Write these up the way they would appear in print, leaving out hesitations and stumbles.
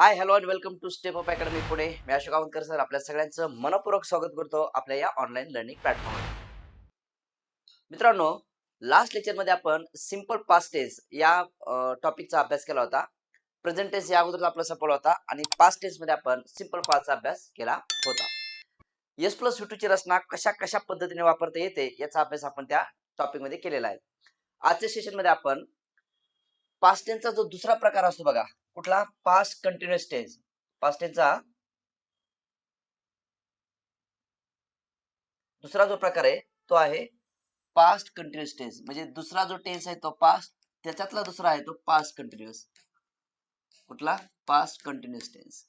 High hello and welcome to step up academy Pune. मी Ashok Gavankar sir आपल्या सगळ्यांचं मनपूर्वक स्वागत करतो आपल्या या ऑनलाईन लर्निंग प्लॅटफॉर्मवर. मित्रांनो, लास्ट लेक्चरमध्ये आपण सिंपल पास्ट टेन्स या टॉपिकचा अभ्यास केला होता. प्रेझेंट टेन्स या अगोदर आपला संपला होता आणि पास्ट टेन्स मध्ये आपण सिंपल पास्टचा अभ्यास केला होता. एस प्लस व्ही टू ची रचना कशा कशा पद्धतीने वापरता येते याचा अभ्यास आपण त्या टॉपिक मध्ये केलेला आहे. आजच्या सेशन मध्ये आपण पास्ट टेन्सचा जो दुसरा प्रकार असतो बघा, कुठला? Past continuous tense. पास्ट टेन्सचा दुसरा जो प्रकार आहे तो आहे पास्ट कंटिन्युअस टेन्स. म्हणजे दुसरा जो टेन्स आहे तो पास्ट, त्याच्यातला दुसरा आहे तो पास्ट कंटिन्युअस. कुठला? Past continuous tense.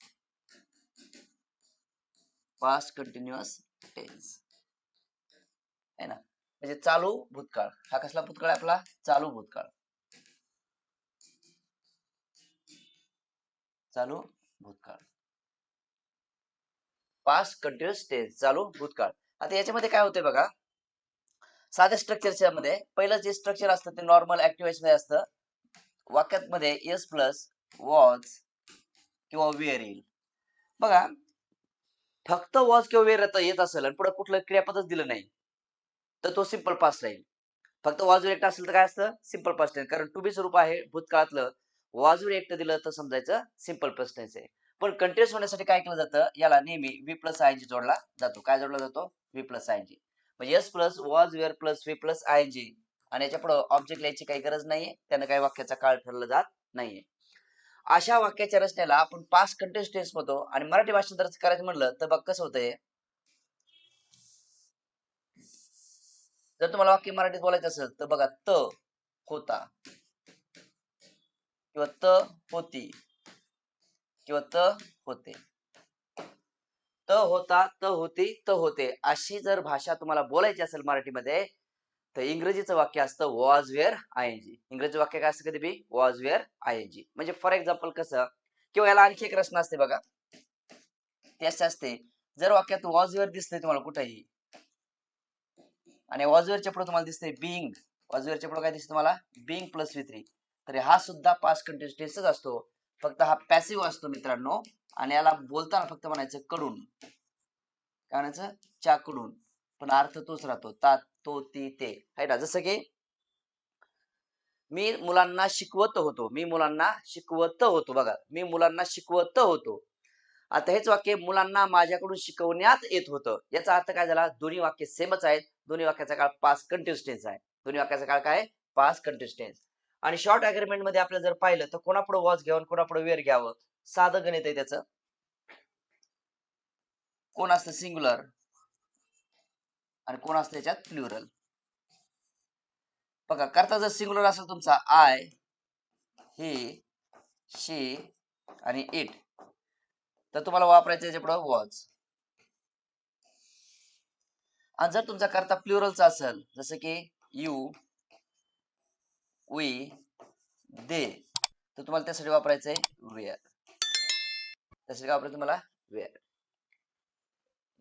Past continuous tense आहे ना, म्हणजे चालू भूतकाळ. हा कसला भूतकाळ आहे आपला? चालू भूतकाळ. चालू भूतकाळ, पास्ट कंटिन्युअस टेन्स, चालू भूतकाळ. आता याच्यामध्ये काय होतंय बघा, साध्या स्ट्रक्चरच्या मध्ये पहिलं जे स्ट्रक्चर असतं ते नॉर्मल ऍक्टिव्ह मध्ये असतं. वाक्यात मध्ये एस प्लस वॉज किंवा वेअर येईल बघा. फक्त वॉज किंवा वेअर येत असेल आणि पुढे कुठलं क्रियापदच दिलं नाही तर तो सिंपल पास्ट राहील. फक्त वॉजवर एकटं असेल तर काय असतं? Simple past tense. कारण टू बी स्वरूप आहे भूतकाळातलं. वॉजवर एकटं दिलं तर समजायचं सिंपल पास्ट टेन्स आहे. पण कंटिन्युअस होण्यासाठी काय केलं जातं? याला नेहमी V plus I N G जोडला जातो. काय जोडला जातो? V plus I N G. म्हणजे S plus was were plus V plus I N G आणि याच्या पुढे ऑब्जेक्ट लिहायची काही गरज नाहीये. त्यानं काही वाक्याचा काळ ठरला जात नाहीये. अशा वाक्याच्या रचनेला आपण पास्ट कंटिन्युअस टेन्स म्हणतो. आणि मराठी भाषांतर करायचं म्हणलं तर बघ कसं होतंय. जर तुम्हाला वाक्य मराठीत बोलायचं असेल तर बघा, त होता किंवा त होती किंवा त होते. त होता, त होती, त होते अशी जर भाषा तुम्हाला बोलायची असेल मराठीमध्ये तर इंग्रजीचं वाक्य असतं was were I N G. इंग्रजी वाक्य काय असतं? कधी be was were I N G. म्हणजे फॉर एक्झाम्पल कसं, किंवा याला आणखी एक रचना असते बघा, ती अशी असते. जर वाक्यात वॉज वेअर दिसतंय तुम्हाला कुठेही आणि वॉजवेअरच्या पुढे तुम्हाला दिसतंय बिंग, वॉजवेअरच्या पुढे काय दिसतं तुम्हाला? बिंग प्लस व्ही थ्री, तर हा सुद्धा पास्ट कंटिन्युअस टेन्सच असतो. फक्त हा पॅसिव्ह असतो मित्रांनो. आणि याला बोलताना फक्त म्हणायचं कडून. काय म्हणायचं? च्याकडून. पण अर्थ तोच राहतो, ता तो ती ते आहे ना. जसं की मी मुलांना शिकवत होतो, मी मुलांना शिकवत होतो. बघा, मी मुलांना शिकवत होतो. आता हेच वाक्य मुलांना माझ्याकडून शिकवण्यात येत होतं. याचा अर्थ काय झाला? दोन्ही वाक्य सेमच आहेत. दोन्ही वाक्याचा काळ पास्ट कंटिन्युअस टेन्स आहे. दोन्ही वाक्याचा काळ काय? Past continuous tense. आणि शॉर्ट अग्रीमेंट मध्ये आपल्याला जर पाहिलं तर कोणापुढे वॉज घ्यावं कोणापुढे वेअर घ्यावं, साधं गणित आहे त्याचं. कोण असतं सिंग्युलर आणि कोण असतं याच्यात प्लुरल. बघा, करता जर सिंग्युलर असेल तुमचा आय, ही, शी आणि इट, तर तुम्हाला वापरायचं याच्या पुढे वॉज. आणि जर तुमचा करता प्लुरलचा असेल जसं की यू, वी, दे, तर तुम्हाला त्यासाठी वापरायचंय वेअर. त्यासाठी काय वापरायचं तुम्हाला? वेअर.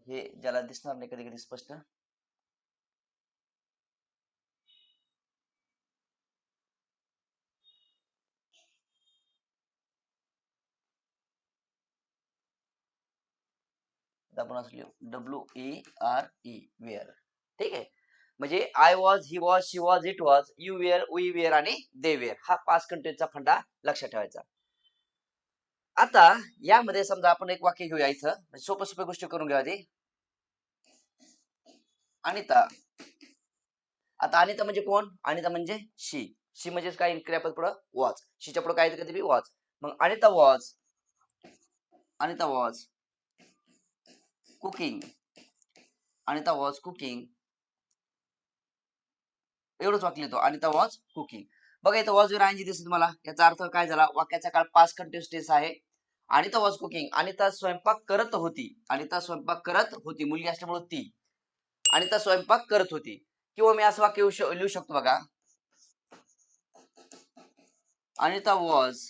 हे ज्याला दिसणार नाही कधी कधी स्पष्ट, आपण असं लिहू WERE, वेअर. ठीक आहे. म्हणजे I was, he was, she was, it was, you were, we were आणि दे वेअर. हा पास्ट कंटिन्युअसचा फंडा लक्षात ठेवायचा. आता यामध्ये समजा आपण एक वाक्य घेऊया इथं, म्हणजे सोप्या सोप्या गोष्टी करून घ्या आधी. अनिता. आता अनिता म्हणजे कोण? अनिता म्हणजे शी. शी म्हणजे काय? क्रियापद पुढं वॉज. शीच्या पुढे काय कधी बी वॉज. मग Anita was, Anita was cooking, Anita was cooking. एवढंच वाक्य लिहितो, अनिता वॉज कुकिंग. बघा इथं वॉज वर आयएनजी दिसतो तुम्हाला. याचा अर्थ काय झाला? वाक्याचा काळ पास्ट कंटिन्युअस टेन्स आहे. अनिता वॉज कुकिंग, अनिता स्वयंपाक करत होती. अनिता स्वयंपाक करत होती, मुलगी असल्यामुळे ती. अनिता स्वयंपाक करत होती. किंवा मी असं वाक्य लिहू शकतो बघा, अनिता वॉज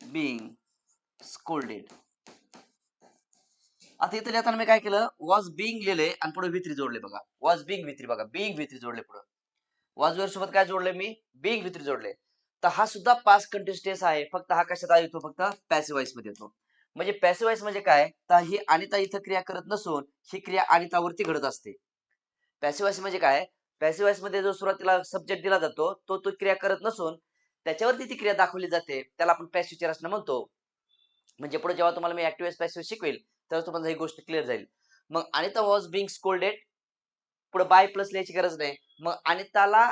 बीइंग स्कोल्डेड. आता इथं लिहिताना मी काय केलं? वॉज बिंग लिहिले आणि पुढे व्ही थ्री जोडले बघा. वॉज बिंग व्ही थ्री बघा, बिंग व्ही थ्री जोडले पुढे. वॉज वेअर सोबत काय जोडले मी? बिंग व्ही थ्री जोडले. तर हा सुद्धा पास्ट कंटिन्युअस टेन्स आहे, फक्त हा कशात येतो, फक्त पॅसिव्ह वॉइस मध्ये येतो. म्हणजे पॅसिव्ह वॉइस म्हणजे काय, तर ही अनिता इथं क्रिया करत नसून ही क्रिया अनितावरती घडत असते. पॅसिव्ह वॉइस म्हणजे काय, पॅसिव्ह वॉइस मध्ये जो सुरुवातीला सब्जेक्ट दिला जातो तो क्रिया करत नसून त्याच्यावरती ती क्रिया दाखवली जाते, त्याला आपण पॅसिव्ह रचना म्हणतो. म्हणजे पुढे जेव्हा तुम्हाला मी ऍक्टिव्ह पॅसिव्ह शिकवेल तेव्हा तुम्हाला ही गोष्ट क्लिअर जाईल. मग अनिता वॉज बिंग स्कोल्डेड, पुढे बाय प्लस लिहायची गरज नाही. मग अनिताला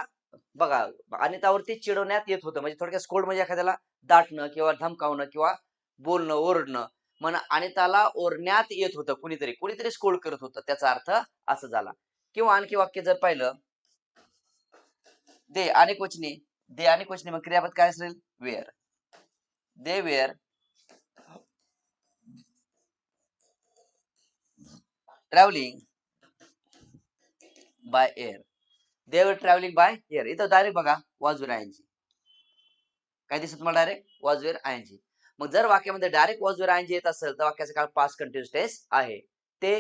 बघा, अनितावरती चिडवण्यात येत होतं, म्हणजे थोडक्यात स्कोल्ड म्हणजे एखाद्याला दाटणं किंवा धमकावणं किंवा बोलणं ओरडणं. मग अनिताला ओरण्यात येत होतं, कुणीतरी स्कोल्ड करत होतं, त्याचा अर्थ असं झाला. किंवा आणखी वाक्य जर पाहिलं, दे अनेक वचनी, दे अनेक वचनी, मग क्रियापद काय असेल, were. They were travelling by air. They were travelling by air. इथं डायरेक्ट बघा वॉज वेअर आयएनजी. काय दिसत तुम्हाला, डायरेक्ट वॉज वेअर आयएनजी. मग जर वाक्यामध्ये डायरेक्ट वॉज वेअर आयएनजी येत असेल तर वाक्याचा काळ पास्ट कंटिन्युअस टेन्स आहे. ते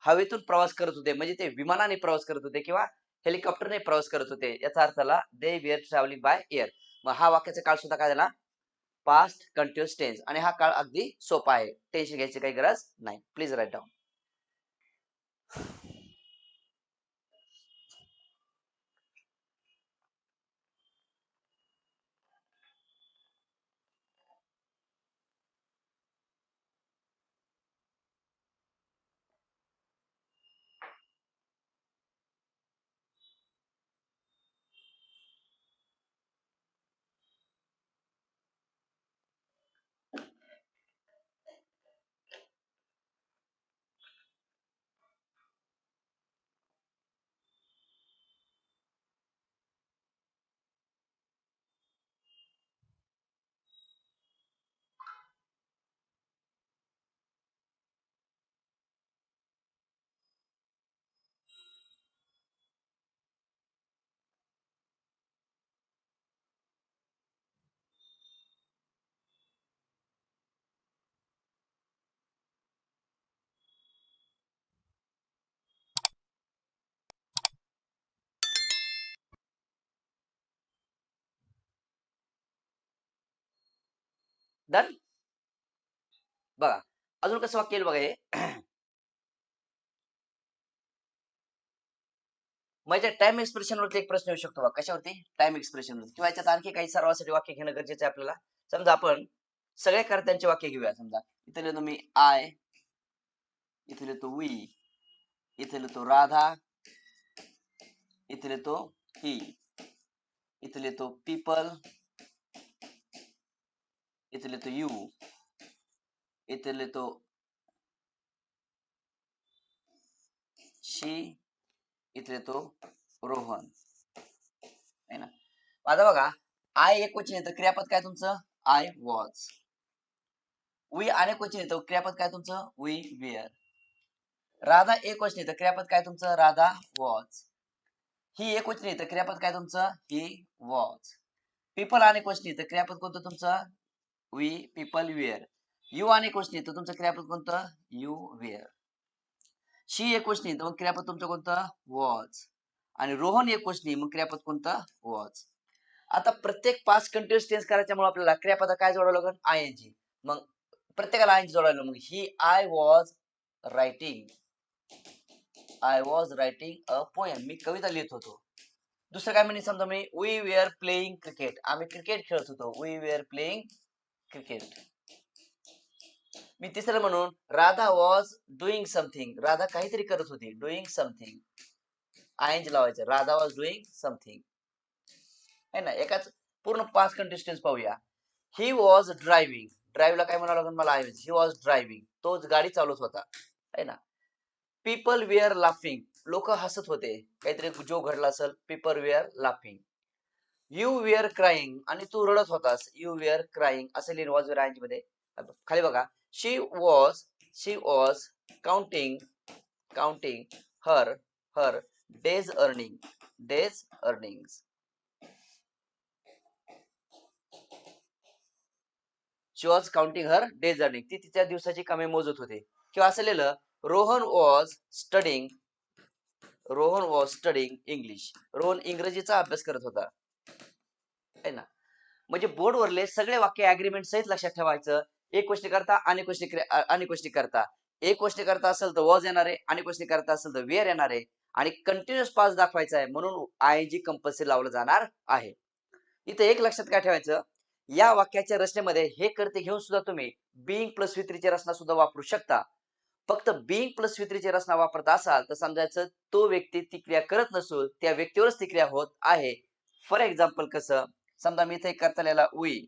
हवेतून प्रवास करत होते, म्हणजे ते विमानाने प्रवास करत होते किंवा हेलिकॉप्टरने प्रवास करत होते, याचा अर्थ झाला दे वेअर ट्रॅव्हलिंग बाय एअर. मग हा वाक्याचा काळ सुद्धा काय झाला, पास्ट कंटिन्युअस टेन्स. आणि हा काळ अगदी सोपा आहे, टेन्शन घ्यायची काही गरज नाही. Please write down. डन. बघा अजून कसं वाक्य येईल बघा हे. म्हणजे टाइम एक्सप्रेशन वरती एक प्रश्न येऊ शकतो बघा. कशावरती, टाइम एक्सप्रेशन वरती, किंवा याच्यात आणखी काही सरावासाठी वाक्य घेणं गरजेचं आहे आपल्याला. समजा आपण सगळ्या कर्त्यांचे वाक्य घेऊया. समजा इथे लिहितो मी आय, इथे लिहितो वी, इथे लिहितो राधा, इथे लिहितो ही, इथे लिहितो पीपल, इथे लिहितो यू, इथे लिहितो शी, इथे लिहितो रोहन, है ना. आता बघा आय एक वचन येतं, क्रियापद काय तुमचं, आय वॉज. वी अनेक वचन येतं, क्रियापद काय तुमचं, वी वेअर. राधा एक वचन येतं, क्रियापद काय तुमचं, राधा वॉज. ही एक वचन येतं, क्रियापद काय तुमचं, ही वॉज. पीपल अनेक वचन येतं, क्रियापद कोणतं तुमचं, वी पीपल वेअर. यू अनेक वचन येतं, तुमचं क्रियापद कोणतं, यू वेअर. शी एक वचन येतं, मग क्रियापद तुमचं कोणतं, वॉज. आणि रोहन एक वचनी, मग क्रियापद कोणतं, वॉज. आता प्रत्येक पास्ट कंटिन्युअस टेन्स करायच्यामुळे आपल्याला क्रियापद काय जोडावं लागेल, आयएनजी. मग प्रत्येकाला आयएनजी जोडायला, मग ही I was writing, I was writing a poem, मी कविता लिहित होतो. दुसरं काय म्हणे, समजा मी वी वेअर प्लेइंग क्रिकेट, आम्ही क्रिकेट खेळत होतो, वी वेअर प्लेइंग क्रिकेट. मी तिसरं म्हणून Radha was doing something, Radha काहीतरी करत होती, डुईंग समथिंग, आयएनजी लावायचं, राधा वॉज डुईंग समथिंग, है ना. एकाच पूर्ण पाच कंटेस्टन्स पाहूया. ही वॉज ड्रायव्हिंग, ड्राईव्हला काय म्हणावं लागेल मला, ही वॉज ड्रायव्हिंग, तोच गाडी चालवत होता, है ना. पीपल वेअर लाफिंग, लोक हसत होते, काहीतरी जो घडला असेल, people were laughing. You were crying, आणि तू रडत होतास, यू वेअर क्राईंग, असे लिहिण वॉज वेअर आयएनजी मध्ये. खाली बघा, she was counting, her days earnings. She was counting her days earning, ती तिच्या दिवसाची कामे मोजत होते. किंवा असं लिहिलं, Rohan was studying English, Rohan इंग्रजीचा अभ्यास करत होता, है ना. म्हणजे बोर्डवरले सगळे वाक्य अग्रीमेंट सहित लक्षात ठेवायचं. एक गोष्टी करता आणि गोष्टी करता, एक गोष्टी करता असेल तर वॉज येणार आहे, आणि गोष्टी करता असेल तर वेअर येणार आहे, आणि कंटिन्युअस पास दाखवायचा आहे म्हणून आयएनजी कंपल्सरी लावलं जाणार आहे. इथे एक लक्षात काय ठेवायचं, या वाक्याच्या रचनेमध्ये हे करते घेऊन सुद्धा तुम्ही बीइंग प्लस विथ्रीची रचना सुद्धा वापरू शकता. फक्त बीइंग प्लस विथ्रीची रचना वापरत असाल तर समजायचं तो व्यक्ती ती क्रिया करत नसून त्या व्यक्तीवरच ती क्रिया होत आहे. फॉर एक्झाम्पल कसं, समजा मी इथे करता लिहिला वी,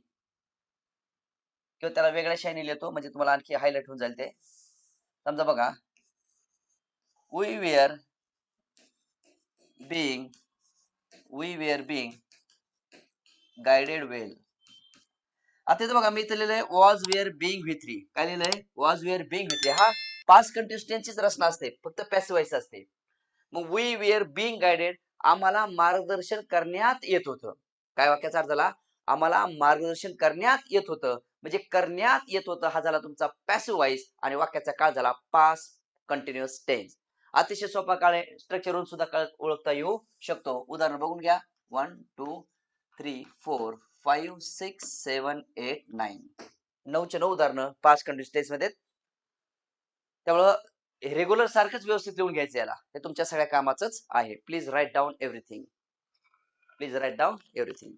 किंवा त्याला वेगळ्या शाईने लिहितो म्हणजे तुम्हाला आणखी हायलाइट होऊन जाईल ते. समजा बघा, we were being we were being guided well. आता इथे बघा मी इथे लिहिलंय वॉज वेअर बीइंग विथ्री. काय लिहिलंय? Was were being V three. हा पास्ट कंटिन्युअस टेन्सचीच रचना असते, फक्त पॅसिव्ह व्हॉइस असते. मग वी वेअर बीइंग गाइडेड, आम्हाला मार्गदर्शन करण्यात येत होतं. काय वाक्याचा अर्थ झाला? आम्हाला मार्गदर्शन करण्यात येत होतं. म्हणजे करण्यात येत होतं हा झाला तुमचा पॅसिव्ह व्हॉइस, आणि वाक्याचा काळ झाला पास्ट कंटिन्युअस टेन्स. अतिशय सोपा काळ आहे, स्ट्रक्चरवरून सुद्धा काळ ओळखता येऊ शकतो. उदाहरण बघून घ्या. 1 2 3 4 5 6 7 8 9. 9चे 9 उदाहरणं पास्ट कंटिन्युअस टेन्स मध्ये. त्यामुळं रेग्युलर सारखंच व्यवस्थित लिहून घ्यायचं याला, हे तुमच्या सगळ्या कामाचंच आहे. Please write down everything. Please write down everything.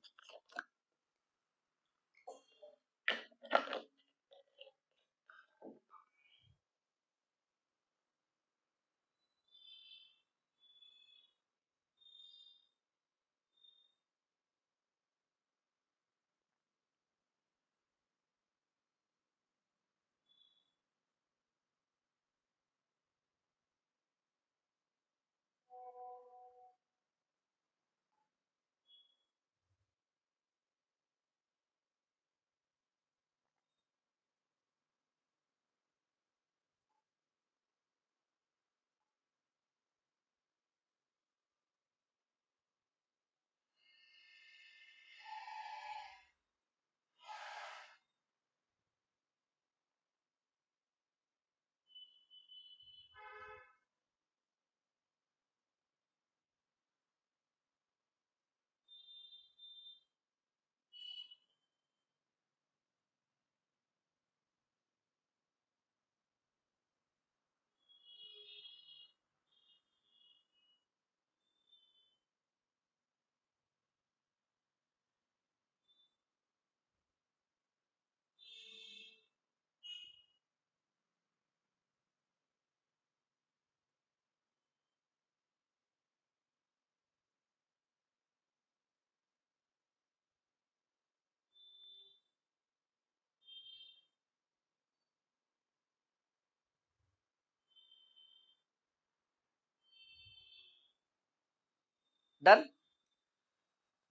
Done.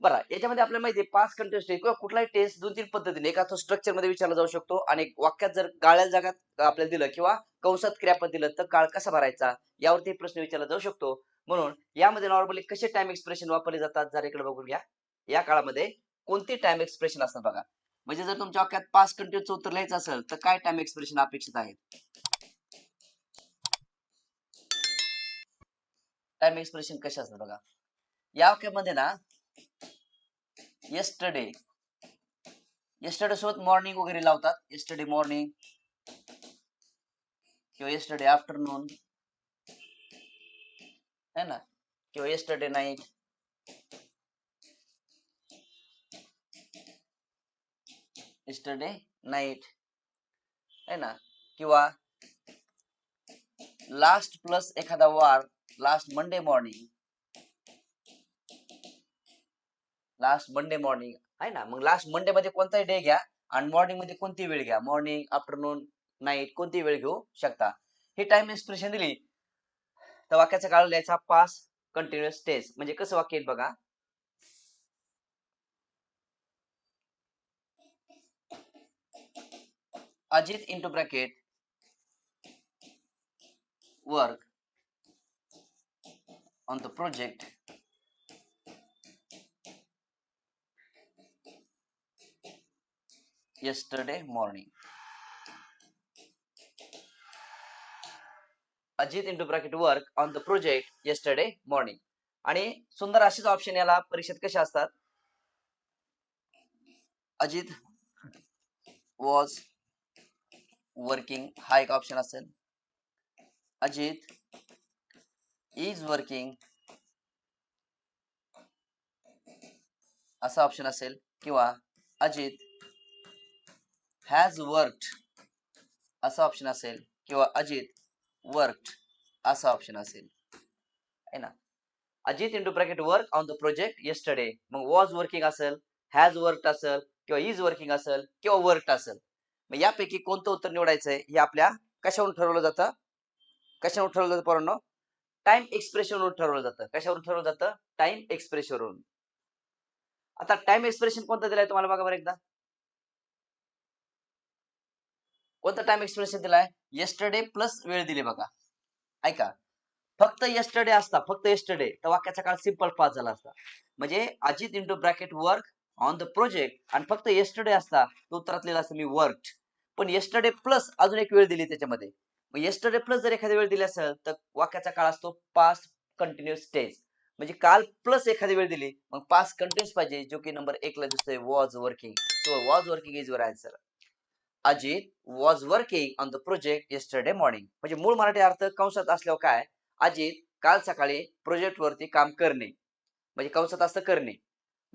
बरं, याच्यामध्ये आपल्याला माहिती आहे पास्ट कंटिन्युअस टेन्स किंवा कुठलाही टेन्स 2-3 पद्धतीने, एका तो स्ट्रक्चर मध्ये विचारला जाऊ शकतो, आणि वाक्यात जर गाळ्या जागात आपल्याला दिलं किंवा कंसात क्रियापद दिलं तर काळ कसा भरायचा यावरती प्रश्न विचारला जाऊ शकतो. म्हणून यामध्ये नॉर्मली कसे टाइम एक्सप्रेशन वापरले जातात जर इकडे बघून घ्या. या काळामध्ये कोणते टाइम एक्सप्रेशन असतात बघा. म्हणजे जर तुमच्या वाक्यात पास्ट कंटिन्युअसचं उत्तर लिहायचं असेल तर काय टाइम एक्सप्रेशन अपेक्षित आहे? टाइम एक्सप्रेशन कसे असतात बघा. या वाक्यामध्ये ना येस्टरडे येस्टरडे सोबत मॉर्निंग वगैरे लावतात. येस्टरडे मॉर्निंग किंवा येस्टरडे आफ्टरनून है ना, किंवा येस्टरडे नाईट, येस्टरडे नाईट है ना, किंवा लास्ट प्लस एखादा वार, last Monday morning, last Monday morning आहे ना. मग लास्ट मंडे मध्ये कोणताही डे घ्या आणि मॉर्निंग मध्ये कोणती वेळ घ्या, मॉर्निंग आफ्टरनून नाईट कोणती वेळ घेऊ शकता. ही टाइम एक्सप्रेशन दिली तर वाक्याचा काळ लिहायचा पास्ट कंटिन्युअस टेन्स. म्हणजे कसं वाक्य येईल बघा. Ajit into bracket work on the project yesterday morning. Ajit into bracket work on the project yesterday morning. आणि सुंदर असेच ऑप्शन याला परीक्षेत कसे असतात, अजित वॉज वर्किंग हा एक ऑप्शन असेल. अजित इज वर्किंग असा ऑप्शन असेल, किंवा अजित हॅज वर्कड असा ऑप्शन असेल, किंवा अजित वर्कड असा ऑप्शन असेल, है ना. Ajit into bracket work on the project yesterday, मग वॉज वर्किंग असेल, हॅज वर्कड असेल, किंवा इज वर्किंग असेल, किंवा वर्कड असेल. मग यापैकी कोणतं उत्तर निवडायचंय हे आपल्या कशावरून ठरवलं जातं? कशावरून ठरवलं जातं पोरांनो? टाइम एक्सप्रेशनवरून ठरवलं जातं. कशावरून ठरवलं जातं? टाइम एक्सप्रेशनवरून. आता टाइम एक्सप्रेशन कोणतं दिलंय तुम्हाला बघा बरं एकदा. कोणतं टाइम एक्सप्रेशन दिलाय? येस्टरडे प्लस वेळ दिली बघा. ऐका, फक्त येस्टरडे असता, फक्त येस्टरडे, तर वाक्याचा काळ सिंपल पास झाला असता. म्हणजे Ajit into bracket work on the project आणि फक्त येस्टरडे असता, तो उत्तरात लिहिला असता मी वर्कड. पण येस्टरडे प्लस अजून एक वेळ दिली त्याच्यामध्ये. मग येस्टरडे प्लस जर एखादी वेळ दिली असेल तर वाक्याचा काळ असतो पास्ट कंटिन्युअस टेन्स. म्हणजे काल प्लस एखादी वेळ दिली, मग पास्ट कंटिन्युअस पाहिजे, जो की नंबर 1 ला दिसतोय was working. So was working is your answer. Ajit was working on the project yesterday morning. म्हणजे मूळ मराठी अर्थ कंसात असल्यावर काय? अजित काल सकाळी प्रोजेक्ट वरती काम करणे, म्हणजे कंसात असतं करणे.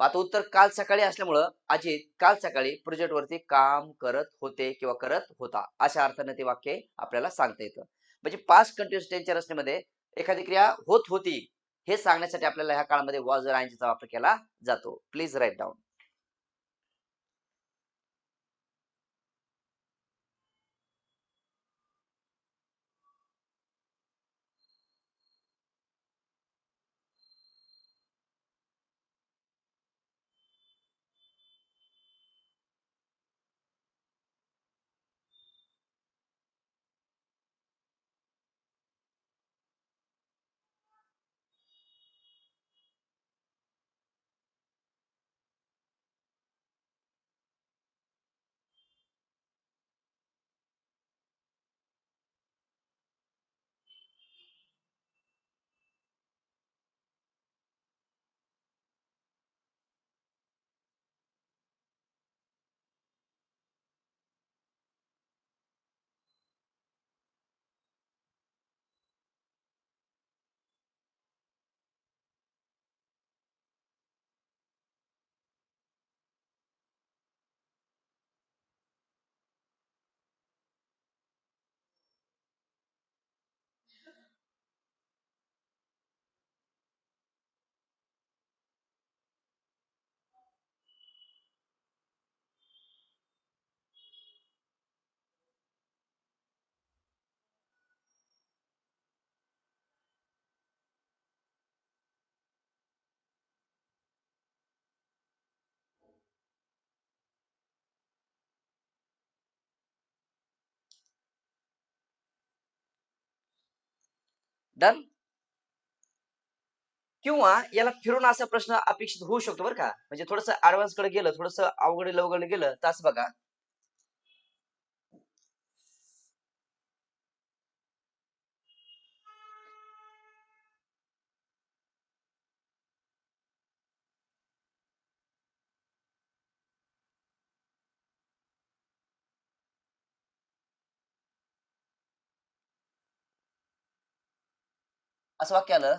मग आता उत्तर काल सकाळी असल्यामुळं अजित काल सकाळी प्रोजेक्ट वरती काम करत होते किंवा करत होता, अशा अर्थाने ते वाक्य आपल्याला सांगता येतं. म्हणजे पास्ट कंटिन्युअस टेन्सच्या रचनेमध्ये एखादी क्रिया होत होती हे सांगण्यासाठी आपल्याला ह्या काळामध्ये वॉज चा वापर केला जातो. Please write down. डन. किंवा याला फिरून असा प्रश्न अपेक्षित होऊ शकतो बरं का, म्हणजे थोडस ऍडव्हान्स कडे गेलं, थोडस अवघड लवघड गेलं तर असं बघा. असं वाक्य आलं,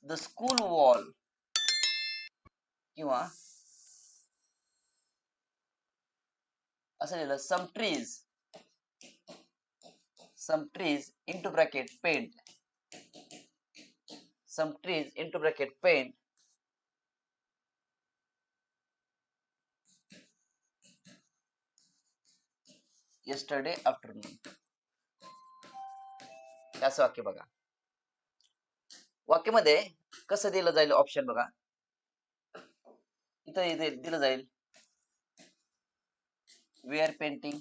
द स्कूल वॉल, किंवा असं लिहिलं some trees into bracket paint, some trees into bracket paint yesterday afternoon. असं वाक्य बघा. वाक्यामध्ये कसं दिलं जाईल ऑप्शन बघा. इथं दिलं जाईल वी आर पेंटिंग,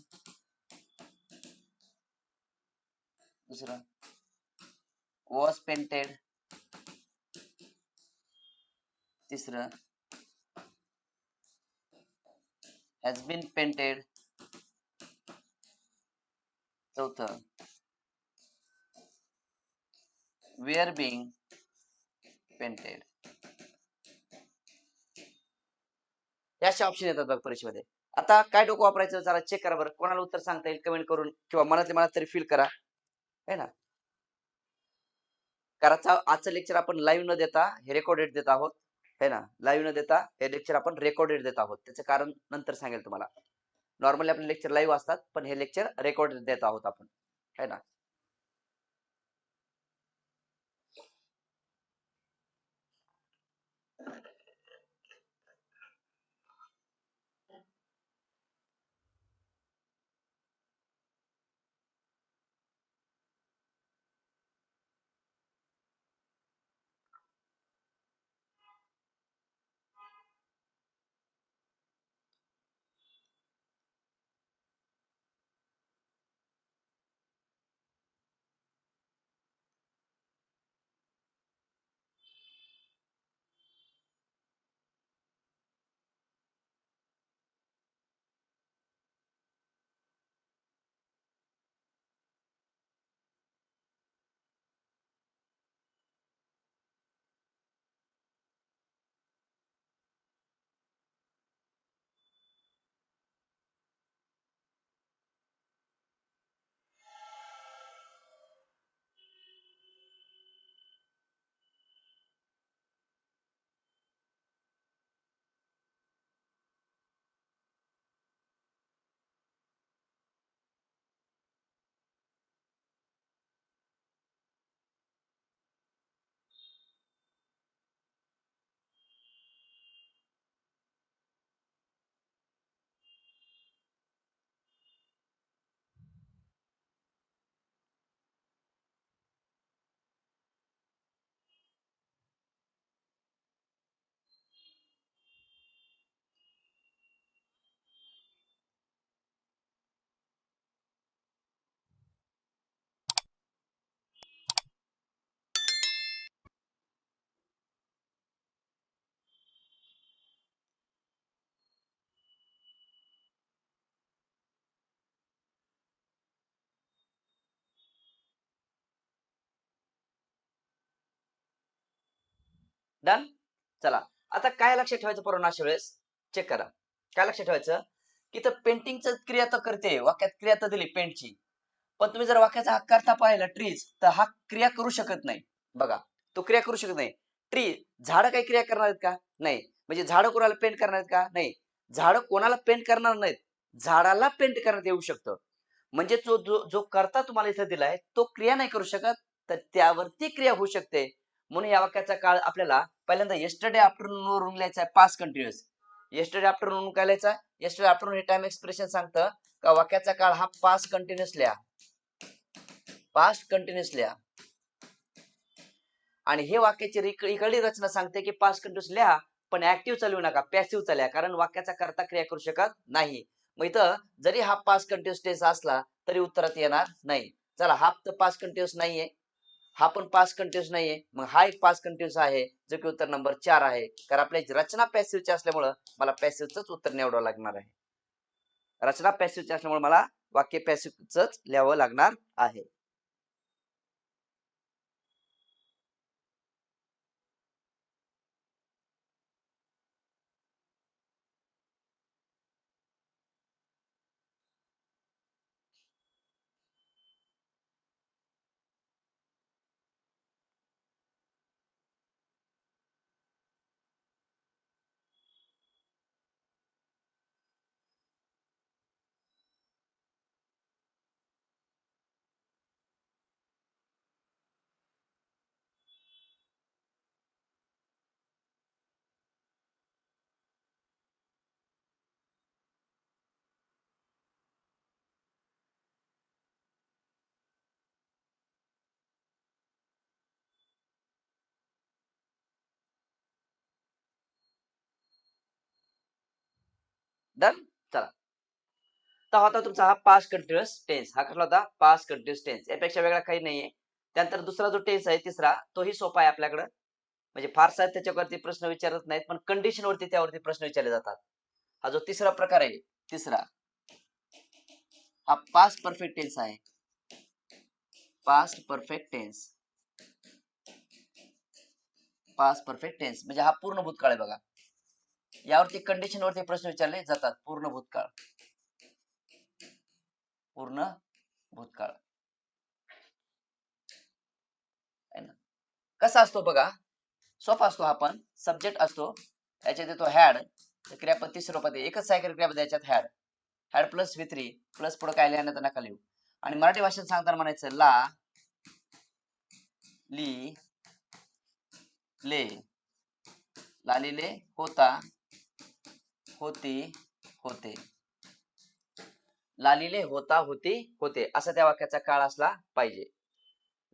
दुसरं वॉज पेंटेड, तिसरं हॅज बीन पेंटेड, चौथं वी आर बिंग पेंटेड. हे असे ऑप्शन येतात बघ परीक्षेमध्ये. आता काय डोकं वापरायचं जरा चेक करा बरं, कोणाला उत्तर सांगता येईल कमेंट करून किंवा मनातल्या मनात तरी फील करा, है ना. कारण आजचं लेक्चर आपण लाईव्ह न देता हे रेकॉर्डेड देत आहोत, है ना. लाईव्ह न देता हे लेक्चर आपण रेकॉर्डेड देत आहोत. त्याचं कारण नंतर सांगेल तुम्हाला. नॉर्मली आपले लेक्चर लाईव्ह असतात, पण हे लेक्चर रेकॉर्डेड देत आहोत आपण, है ना. डन. चला आता काय लक्षात ठेवायचं पोरांनो, अशा वेळेस चेक करा. काय लक्षात ठेवायचं की तर पेंटिंगचं क्रिया तर करते, वाक्यात क्रिया तर दिली पेंटची, पण तुम्ही जर वाक्याचा हा करता पाहिला ट्रीज, तर हा क्रिया करू शकत नाही. बघा, तो क्रिया करू शकत नाही. ट्री, झाडं काही क्रिया करणार आहेत का? नाही. म्हणजे झाडं कोणाला पेंट करणार आहेत का? नाही. झाडं कोणाला पेंट करणार नाहीत, झाडाला पेंट करण्यात येऊ शकतं. म्हणजे जो जो जो करता तुम्हाला इथं दिलाय तो क्रिया नाही करू शकत, तर त्यावरती क्रिया होऊ शकते. म्हणून या वाक्याचा काळ आपल्याला पहिल्यांदा येस्टरडे आफ्टरनून वरून लिहायचा आहे, पास्ट कंटिन्युअस. येस्टरडे आफ्टरनून काय लिहायचा? येस्टरडे आफ्टरनून हे टाइम एक्सप्रेशन सांगतं का वाक्याचा काळ हा पास्ट कंटिन्युअस लिहा, पास्ट कंटिन्युअस लिहा. आणि हे वाक्याची इकडली रचना सांगते की पास्ट कंटिन्युअस लिहा, पण ऍक्टिव्ह चालवू नका, पॅसिव्ह चालवा, कारण वाक्याचा करता क्रिया करू शकत नाही. मग इथं जरी हा पास्ट कंटिन्युअस टेन्स असला तरी उत्तरात येणार नाही. चला, हा तर पास्ट कंटिन्युअस नाहीये, हा पण पास्ट कंटिन्युअस नाहीये, मग हा एक पास्ट कंटिन्युअस आहे, जो की उत्तर नंबर 4 आहे. कारण आपली रचना पॅसिव्हची असल्यामुळं मला पॅसिव्हच उत्तर निवडावं लागणार आहे. रचना पॅसिव्हची असल्यामुळे मला वाक्य पॅसिव्हच लिहावं लागणार आहे. डन. चला, तर होता तुमचा हा पास्ट कंटिन्युअस टेन्स. हा कसला होता? Past continuous tense. यापेक्षा वेगळा काही नाहीये. त्यानंतर दुसरा जो टेन्स आहे तिसरा, तोही सोपा आहे आपल्याकडं. म्हणजे फारसा त्याच्यावरती प्रश्न विचारत नाहीत, पण कंडिशन वरती त्यावरती प्रश्न विचारले जातात. हा जो तिसरा प्रकार आहे, तिसरा, हा पास्ट परफेक्ट टेन्स आहे. Past perfect tense. Past perfect tense म्हणजे हा पूर्ण भूतकाळ आहे बघा. यावरती कंडिशन वरती प्रश्न विचारले जातात. पूर्ण भूतकाळ, पूर्ण भूतकाळ आहे ना. कसा असतो बघा, सोपा असतो. हा पण सब्जेक्ट असतो, याच्यात येतो हॅड, क्रियापद तिसऱ्या रूपात एकच सायकल क्रियापद याच्यात had, had plus V3 plus पुढे काय लिहिण्यात नका लिहू. आणि मराठी भाषेत सांगताना म्हणायचं ला, ली, ले, लालिले, होता, होती, होते, लालिले, होता, होती, होते, असा त्या वाक्याचा काळ असला पाहिजे.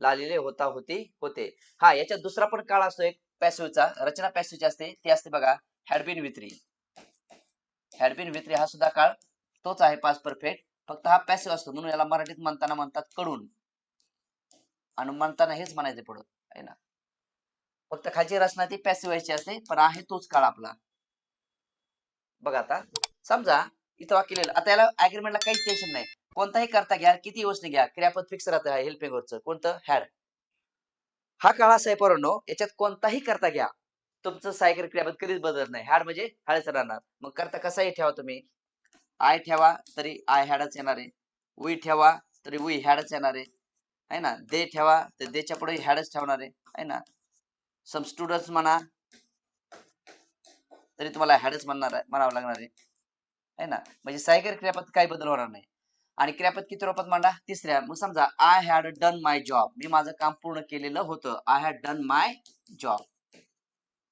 लालिले, होता, होती, होते. हा, याच्यात दुसरा पण काळ असतो एक पॅसिव्हचा, रचना पॅसिव्हची असते, ती असते बघा had bin V3. Had bin V3 हा सुद्धा काळ तोच आहे पास्ट परफेक्ट, फक्त हा पॅसिव्ह असतो म्हणून याला मराठीत म्हणताना म्हणतात कडून, आणि म्हणताना हेच म्हणायचे पुढं आहे ना. फक्त खालची रचना ती पॅसिव्ह व्हायची असते, पण आहे तोच काळ आपला. बघा आता समजा इथं वाक्य लिहिलं, आता याला अग्रीमेंटला काहीच टेन्शन नाही, कोणताही करता घ्या, किती योजने घ्या, क्रियापद फिक्स राहतं हेल्पिंग वर्बचं, कोणतं हॅड. हा काळ असा आहे पोरांनो, याच्यात कोणताही करता घ्या, तुमचं सायकल क्रियापद कधीच बदलत नाही. हॅड म्हणजे हॅडच राहणार. मग करता कसाही ठेवा तुम्ही, आय ठेवा तरी आय हॅडच येणार आहे, वी ठेवा तरी वी हॅडच येणार आहे ना, दे ठेवा तर देच्या पुढे हॅडच ठेवणार आहे ना, सम स्टुडंट्स म्हणा तरी तुम्हाला हॅडच म्हणावं लागणार आहे ना. म्हणजे सायकल क्रियापद काही बदल होणार नाही. आणि क्रियापद किती रूपात मांडा, तिसऱ्या. मग समजा I had done my job, मी माझं काम पूर्ण केलेलं होतं. I had done my job,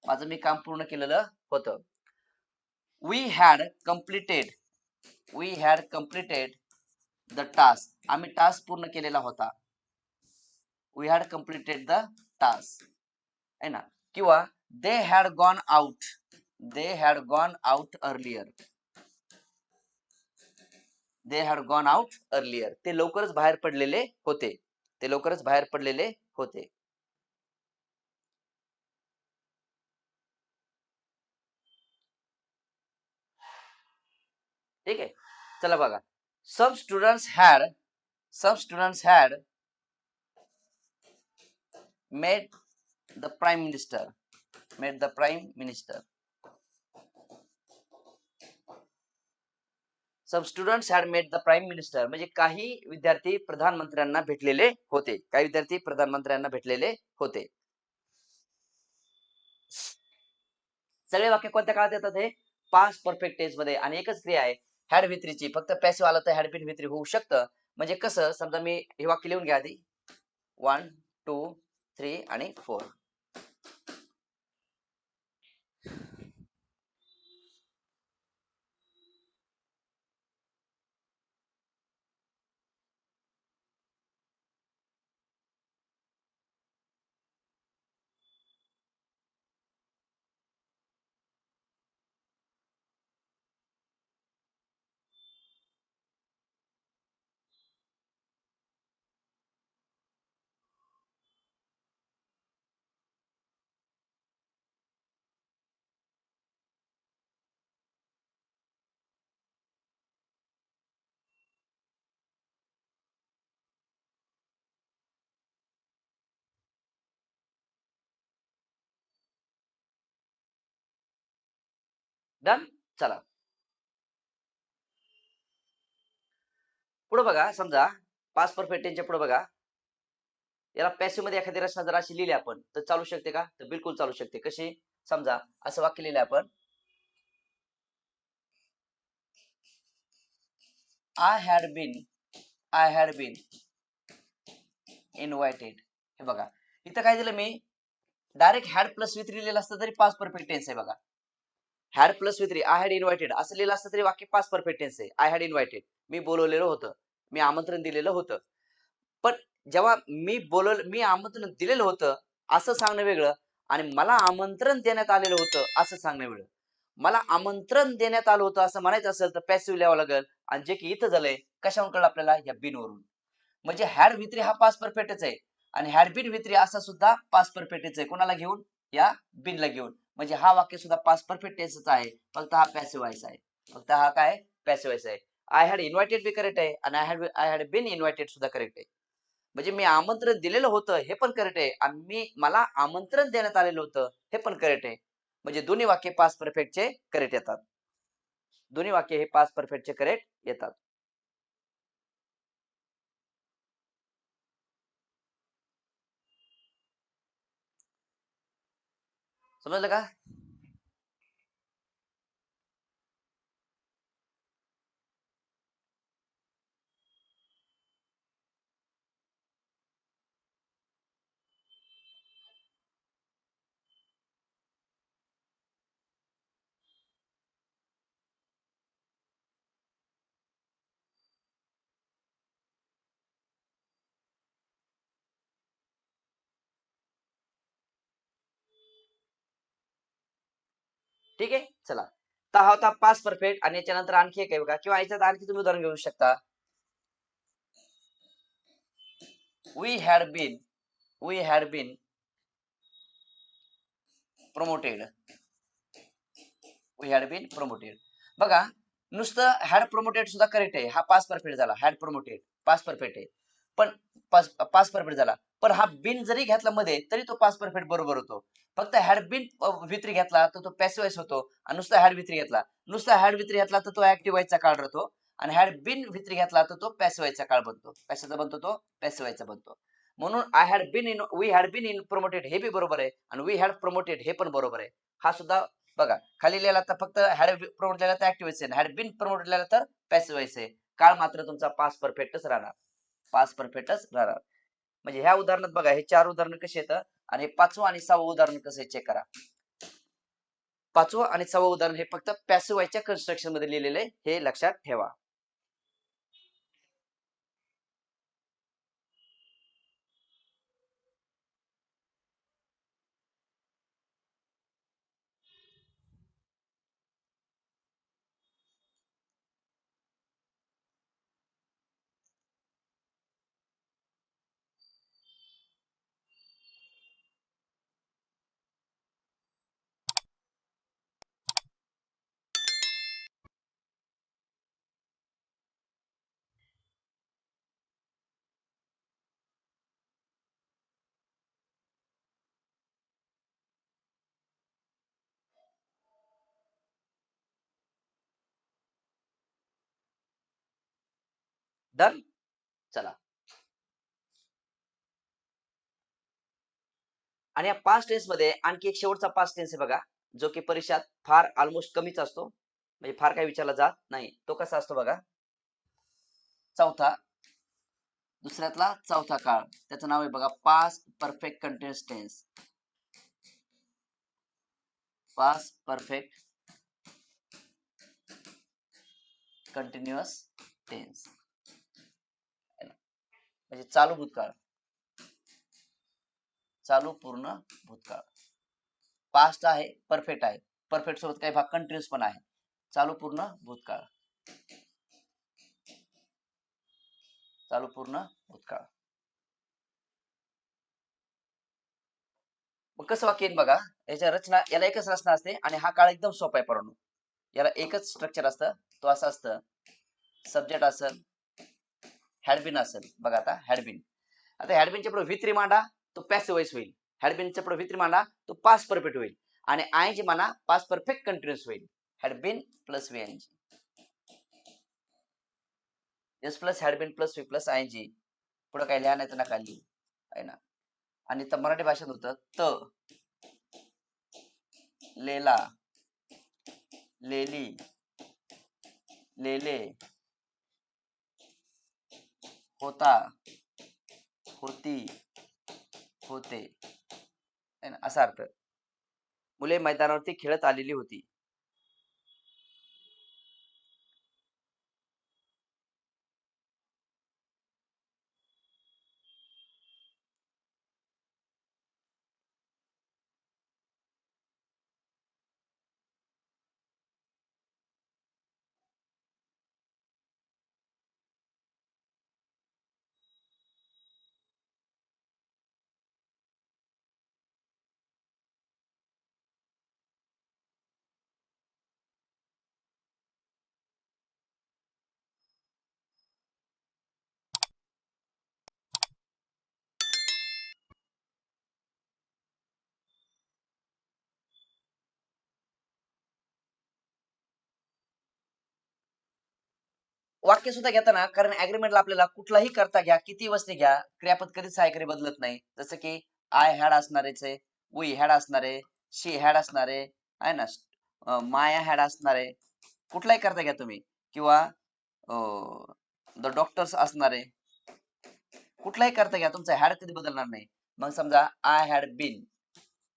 माझं मी काम पूर्ण केलेलं होतं. We had completed, we had completed the task, आम्ही टास्क पूर्ण केलेला होता. We had completed the task आहे ना. किंवा they had gone out, they had gone out earlier, they had gone out earlier, ते लवकरच बाहेर पडलेले होते, ते लवकरच बाहेर पडलेले होते. ठीक आहे, चला बघा. Some students had made the prime minister, made the prime minister. Some students had made the prime minister म्हणजे काही विद्यार्थी प्रधानमंत्र्यांना भेटलेले होते, काही विद्यार्थी प्रधानमंत्र्यांना भेटलेले होते. सगळे वाक्य कोणत्या काळात येतात, हे पास्ट परफेक्ट टेन्स मध्ये. आणि एकच क्रिया आहे हॅड V3 ची, फक्त पॅसिव्ह आलं तर हॅड बीन V3 होऊ शकतं. म्हणजे कसं, समजा मी हे वाक्य लिहून घ्या आधी, 1 2 3 आणि 4. डन. चला पुढे बघा, समजा पास्ट परफेक्ट टेन्सच्या पुढे बघा, याला पॅसिव्ह मध्ये एखादी रचना जर अशी लिहिली आपण तर चालू शकते का, तर बिलकुल चालू शकते. कशी, समजा असं वाक्य लिहिलं आपण, आय हॅड बीन इन्व्हायटेड. हे बघा इथं काय दिलं मी, डायरेक्ट हॅड प्लस V3 लिहिलं असतं तरी पास्ट परफेक्ट टेन्स आहे. बघा had plus V3, I had invited असं लिहिलं असतं तरी वाक्य पास्ट परफेक्ट टेन्स आहे. आय हॅड इन्व्हायटेड, मी बोलवलेलं होतं, मी आमंत्रण दिलेलं होतं. पण जेव्हा मी आमंत्रण दिलेलं होतं असं सांगणं वेगळं, आणि मला आमंत्रण देण्यात आलेलं होतं असं सांगणं वेगळं. मला आमंत्रण देण्यात आलं होतं असं म्हणायचं असेल तर पॅसिव्ह लिहावं लागेल, आणि जे की इथं झालंय कशावरून कळलं आपल्याला, या बिन वरून. म्हणजे हॅड V3 हा पास्ट परफेक्टच आहे, आणि हॅड बीन V3 असा सुद्धा पास्ट परफेक्टच आहे. कोणाला घेऊन, या बिनला घेऊन. म्हणजे हा वाक्य सुद्धा पास्ट परफेक्ट टेन्सचा आहे, फक्त हा पॅसिव्ह व्हायचा आहे, फक्त हा काय पॅसिव्ह व्हायचा आहे. I had invited be correct आहे, आणि आय हॅड बीन इन्व्हायटेड सुद्धा करेक्ट आहे. म्हणजे मी आमंत्रण दिलेलं होतं हे पण करेक्ट आहे, आणि मला आमंत्रण देण्यात आलेलं होतं हे पण करेक्ट आहे. म्हणजे दोन्ही वाक्य पास्ट परफेक्टचे करेक्ट येतात. दोन्ही वाक्य हे पास्ट परफेक्टचे करेक्ट येतात. समजलं का? ठीक आहे, चला. तर हा होता पास्ट परफेक्ट आणि याच्यानंतर आणखी एक आहे बघा, किंवा याच्यात आणखी तुम्ही उदाहरण घेऊ शकता. We had been promoted. We had been promoted. बघा, नुसतं हॅड प्रमोटेड सुद्धा करेक्ट आहे. हा पास्ट परफेक्ट झाला. हॅड प्रमोटेड पास्ट परफेक्ट आहे. पण पास्ट परफेक्ट झाला. पण हा बिन जरी घेतला मध्ये तरी तो पास्ट परफेक्ट बरोबर होतो. फक्त हॅड बीन विथ्री घेतला तर तो पॅसिव्ह वॉइस होतो, आणि नुसता हॅड विथ्री घेतला, तर तो ऍक्टिव्ह वॉइसचा काळ राहतो. आणि हॅड बीन विथ्री घेतला तर तो पॅसिव्ह वॉइसचा काळ बनतो. कशाचा बनतो तो? पॅसिव्ह वॉइसचा बनतो. म्हणून we had been in promoted हे बी बरोबर आहे, आणि वी हॅड प्रमोटेड हे पण बरोबर आहे. हा सुद्धा बघा, खाली लिहिला तर फक्त हॅड प्रमोट लिहिला तर ऍक्टिव्ह वॉइस आहे, हॅड बीन प्रमोट लिहिला तर पॅसिव्ह वॉइस आहे. काळ मात्र तुमचा पास्ट परफेक्टच राहणार. पास्ट परफेक्टच राहणार. म्हणजे ह्या उदाहरणात बघा, हे 4 उदाहरण कसे येतं आणि 5वं आणि 6वं उदाहरण कसं आहे चेक करा. 5वं आणि 6वं उदाहरण हे फक्त पॅसिव्ह वॉइसच्या कन्स्ट्रक्शन मध्ये लिहिलेले, हे लक्षात ठेवा. डन. चला, आणि या पास्ट टेन्स मध्ये आणखी एक शेवटचा पास्ट टेन्स आहे बघा, जो की परीक्षात फार ऑलमोस्ट कमीच असतो, म्हणजे फार काही विचारला जात नाही. तो कसा असतो बघा, चौथा, दुसऱ्यातला चौथा काळ. त्याचं नाव आहे बघा past perfect continuous tense. Past perfect continuous tense म्हणजे चालू भूतकाळ, चालू पूर्ण भूतकाळ. पास्ट आहे, परफेक्ट आहे, परफेक्ट सोबत काही भाग कंटिन्युअस पण आहे. चालू पूर्ण भूतकाळ, चालू पूर्ण भूतकाळ. मग कसं वाक्य येईल बघा, याच्या रचना, याला एकच रचना असते आणि हा काळ एकदम सोपा आहे परंतु याला एकच स्ट्रक्चर असतं. तो असं असतं, सब्जेक्ट असेल, हॅडबिन असेल. बघा आता हॅडबिन, आता हॅडबिनच्या पुढे व्ही3 मांडा, तो पॅसिव्ह वॉइस होईल. हॅडबिनच्या पुढे व्ही3 मांडा, तो पास्ट परफेक्ट होईल. आणि आयएनजी म्हणा, पास्ट परफेक्ट कंटिन्युअस होईल. Had been plus V N G, S plus had been plus V plus I N G. पुढे काही लिहा नाही तर नका लिहू, आहे ना. आणि तर मराठी भाषेत होतं त, लेला, लेली, लेले, होता, होती, होते, है ना, असा अर्थ. मुले मैदानावरती खेळत आलेली होती. वाक्य सुद्धा घेताना, कारण ऍग्रीमेंटला आपल्याला कुठलाही करता घ्या, किती वचने घ्या, क्रियापद कधीच सहाय्यकारी बदलत नाही. जसं की आय हॅड असणारेच आहे, वी हॅड असणारे, शी हॅड असणारे आहे ना, माया हॅड असणारे, कुठलाही करता घ्या तुम्ही, किंवा द डॉक्टर्स असणारे, कुठलाही करता घ्या, तुमचा हॅड कधी बदलणार नाही. मग समजा आय हॅड बीन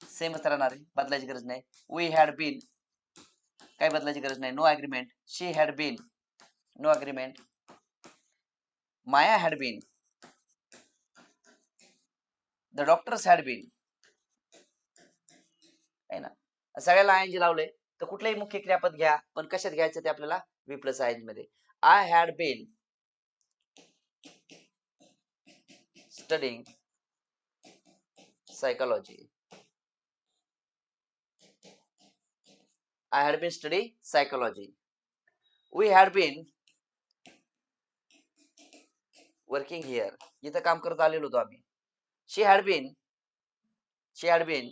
सेमच राहणार आहे, बदलायची गरज नाही. वी हॅड बीन काही बदलायची गरज नाही, no agreement. She had been, no agreement. Maya had been, the doctors had been, आहे ना. सगळ्याला आय लावले, तर कुठलंही मुख्य क्रियापद घ्या, पण कशात घ्यायचं ते आपल्याला वी प्लस आय मध्ये. I had been studying psychology. I had been studying psychology. We had been working here. इथं काम करत आलेलो होतो आम्ही. She had been, she had been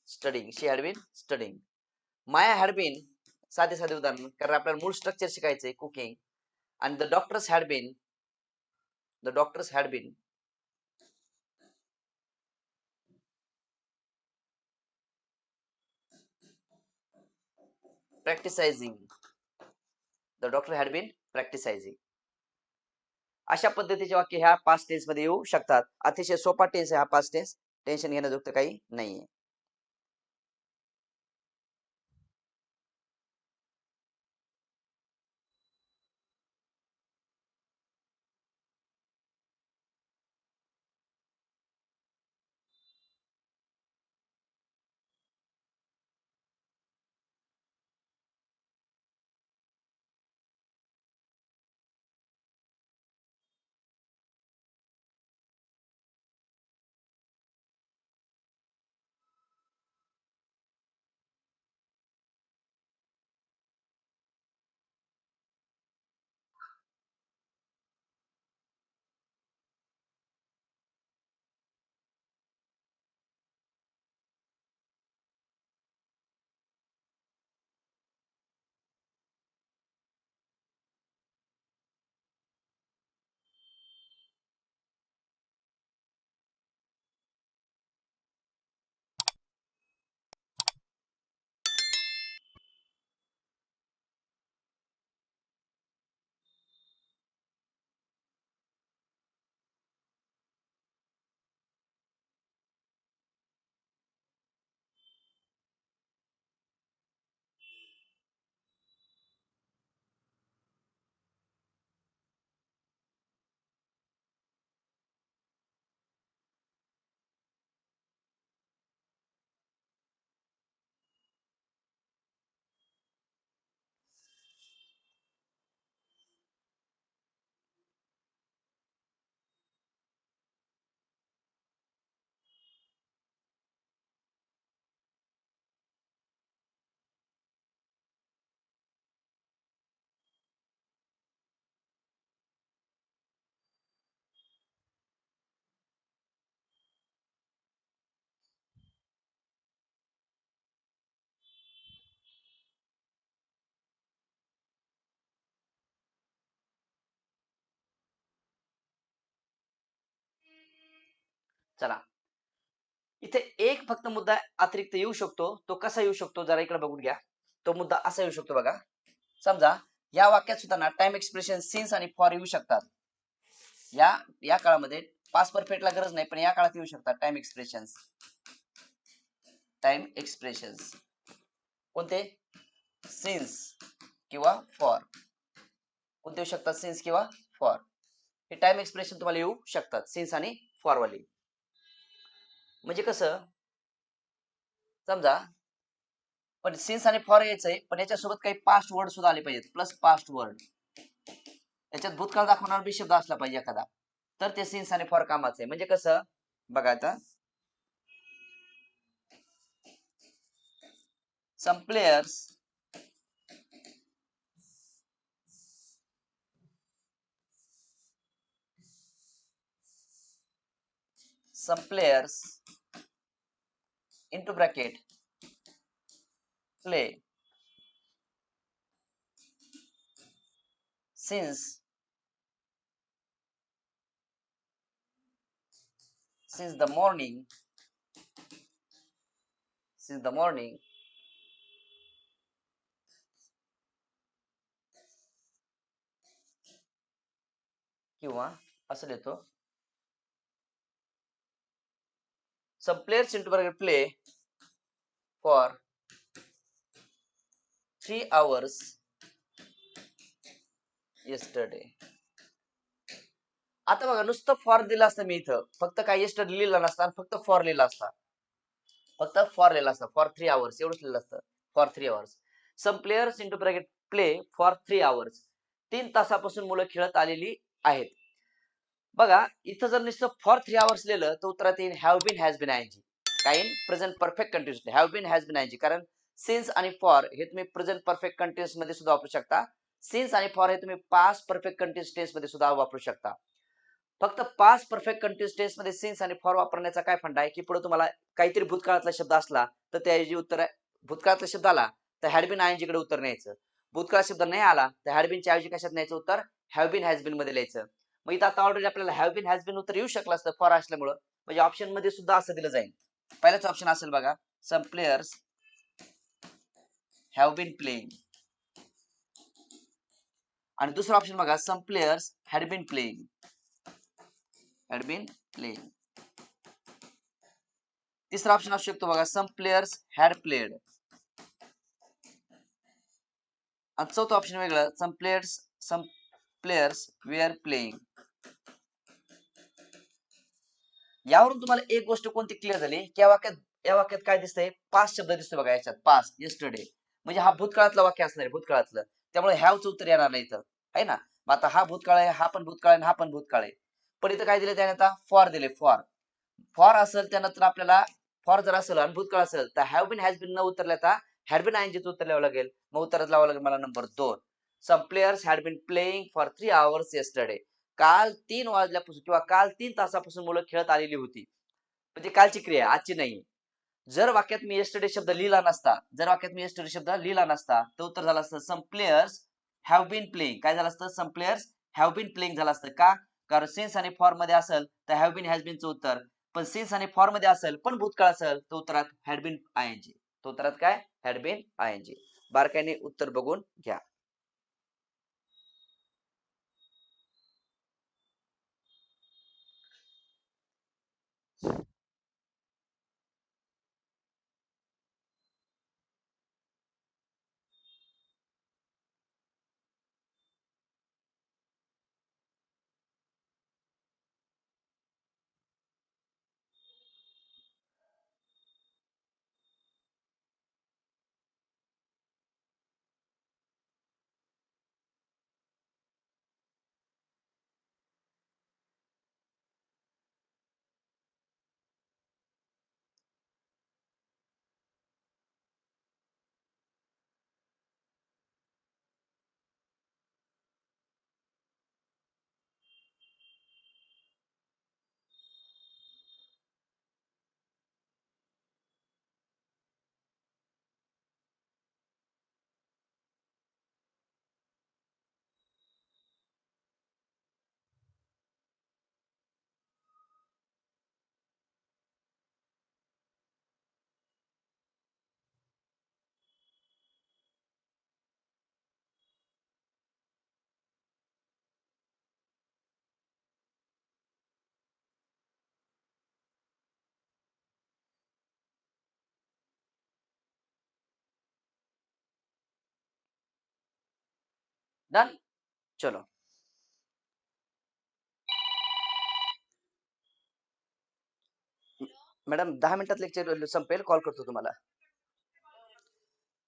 studying. She had been studying. Maya had been, साधे साधे उदाहरण, कारण आपल्याला मूळ स्ट्रक्चर शिकायचंय, cooking. And the doctors had been, the doctors had been practicing. The doctor had been practicing. अशा पद्धतीचे वाक्य ह्या पास्ट टेन्स मध्ये येऊ शकतात. अतिशय सोपा टेन्स आहे हा पास्ट टेन्स, टेन्शन घेण्याजोगतं काही नाहीये. चला, इथे एक फक्त मुद्दा अतिरिक्त येऊ शकतो. तो कसा येऊ शकतो जरा इकडे बघून घ्या. तो मुद्दा असा येऊ शकतो बघा. समजा या वाक्यात सुद्धा ना टाइम एक्सप्रेशन सिन्स आणि फॉर येऊ शकतात. या काळामध्ये पास्ट परफेक्टला गरज नाही, पण या काळात येऊ शकतात टाइम एक्सप्रेशन्स. टाइम एक्सप्रेशन्स कोणते? सिन्स किंवा फॉर. कोणते येऊ शकतात? सिन्स किंवा फॉर. हे टाइम एक्सप्रेशन तुम्हाला येऊ शकतात, सिन्स आणि फॉर वाली. म्हणजे कसं, समजा पण सिन्स आणि फॉर यायचंय, पण याच्यासोबत काही पास्ट वर्ड सुद्धा आले पाहिजेत, प्लस पास्ट वर्ड. याच्यात भूतकाळ दाखवणार बी शब्द असला पाहिजे एखादा, तर ते सिन्स आणि फॉर कामाचं आहे. म्हणजे कसं बघा आता, some players into bracket play since the morning, किंवा असं लिहितो, some players into play for 3 hours yesterday. आता बघा, नुसतं फॉर दिलं असतं मी इथं, फक्त काय येस्टरडे लिहिलं नसतं, फक्त फॉर लिहिलं असतं, फक्त फॉर लिहिलं असतं, फॉर 3 hours एवढंच लिहिलं असतं, for 3 hours. Some players into bracket play for 3 hours, 3 तासापासून मुलं खेळत आलेली आहेत. बघा, इथं जर नुसतं फॉर 3 hours लिहिलं तर उत्तरात येईल have been, has been, I N G. काय in present perfect continuous, have been, has been, I N G. कारण सिन्स आणि फॉर हे तुम्ही प्रेझेंट परफेक्ट कंटिन्युअस मध्ये सुद्धा वापरू शकता. सिन्स आणि फॉर हे तुम्ही पास्ट परफेक्ट कंटिन्युअस टेन्स मध्ये सुद्धा वापरू शकता. फक्त पास्ट परफेक्ट कंटिन्युअस टेन्स मध्ये सिन्स आणि फॉर वापरण्याचा काय फंडा आहे की पुढे तुम्हाला काहीतरी भूतकाळातला शब्द असला तर त्याऐवजी उत्तर आहे, भूतकाळातला शब्द आला तर हॅड बीन, आयएनजी कडे उत्तर न्यायचं. भूतकाळ शब्द नाही आला तर हॅड बीनच्या ऐवजी कशात न्यायचं उत्तर, हॅव बीन, हॅज बीन मध्ये लिहायचं. मग इथं आता ऑलरेडी आपल्याला हॅव बीन, हॅज बीन उत्तर येऊ शकलं असतं फॉर असल्यामुळं, म्हणजे ऑप्शन मध्ये सुद्धा असं दिलं जाईल. पहिलाच ऑप्शन असेल बघा, some players have been playing, आणि दुसरा ऑप्शन बघा, some players had been playing, had been playing. तिसरा ऑप्शन असू शकतो बघा, सम प्लेयर्स हॅड प्लेड, आणि चौथा ऑप्शन वेगळं, सम प्लेयर्स वेअर प्लेइंग. यावरून तुम्हाला एक गोष्ट कोणती क्लिअर झाली की या वाक्यात काय दिसतंय, पास्ट शब्द दिसतोय बघा याच्यात, पास्ट, येस्टरडे, म्हणजे हा भूतकाळातलं वाक्य असणार आहे, भूतकाळातलं. त्यामुळे हॅवचं उत्तर येणार नाही इथं, आहे ना. मग आता हा भूतकाळ आहे, हा पण भूतकाळ आहे, हा पण भूतकाळ आहे, पण इथं काय दिले त्याने, आता फॉर दिले. फॉर फॉर असेल त्यानंतर आपल्याला, फॉर जर असेल आणि भूतकाळ असेल तर हॅव बीन, हॅज बीन न उतरल्याचा हॅड बीन, आयएनजीचं उत्तर लिहावं लागेल. मग उत्तरच लावावं लागेल मला number 2. Some players had been playing for 3 hours yesterday. काल 3 वाजल्यापासून किंवा काल 3 तासापासून मुलं खेळत आलेली होती, म्हणजे कालची क्रिया, आजची नाही. जर वाक्यात मी येस्टरडे शब्द लिहिला नसता, तर उत्तर झालं असतं some players have been playing. काय झालं असतं, some players have been playing झालं असतं. का, कारण सिन्स आणि फॉर मध्ये असेल तर हॅव बीन, हॅज बीनचं उत्तर, पण सिन्स आणि फॉर मध्ये असेल पण भूतकाळ असेल तर उत्तरात हॅड बीन, आयएनजी. तो उत्तरात काय, हॅड बीन, आयएनजी. बारकाईने उत्तर बघून घ्या. डन, चलो. मॅडम 10 मिनिटात लेक्चर संपेल, कॉल करतो तुम्हाला.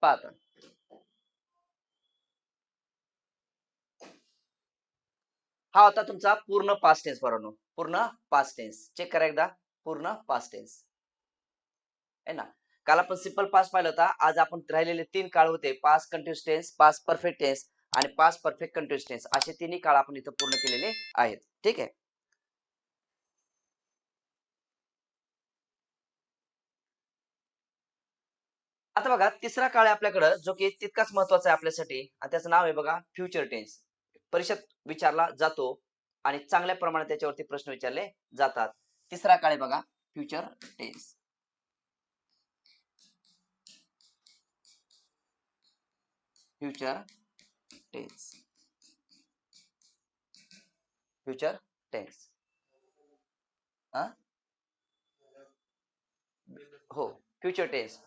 पाहता, हा होता तुमचा पूर्ण पास्ट टेन्स. बरोबर, पूर्ण पास्ट टेन्स चेक करा एकदा, पूर्ण पास्ट टेन्स आहे ना. काल आपण सिंपल पास्ट पाहिलं होता, आज आपण राहिलेले 3 काळ होते, past continuous tense, past perfect tense आणि पास्ट परफेक्ट कंटिन्युअस टेन्स, असे तिन्ही काळ आपण इथं पूर्ण केलेले आहेत. ठीक आहे. आता बघा, तिसरा काळ आहे आपल्याकडं जो की तितकाच महत्वाचा आहे आपल्यासाठी, आणि त्याचं नाव आहे बघा फ्युचर टेन्स. परीक्षेत विचारला जातो आणि चांगल्या प्रमाणात त्याच्यावरती प्रश्न विचारले जातात. तिसरा काळ आहे बघा future tense. Future tense. Future tense. हो, फ्युचर टेन्स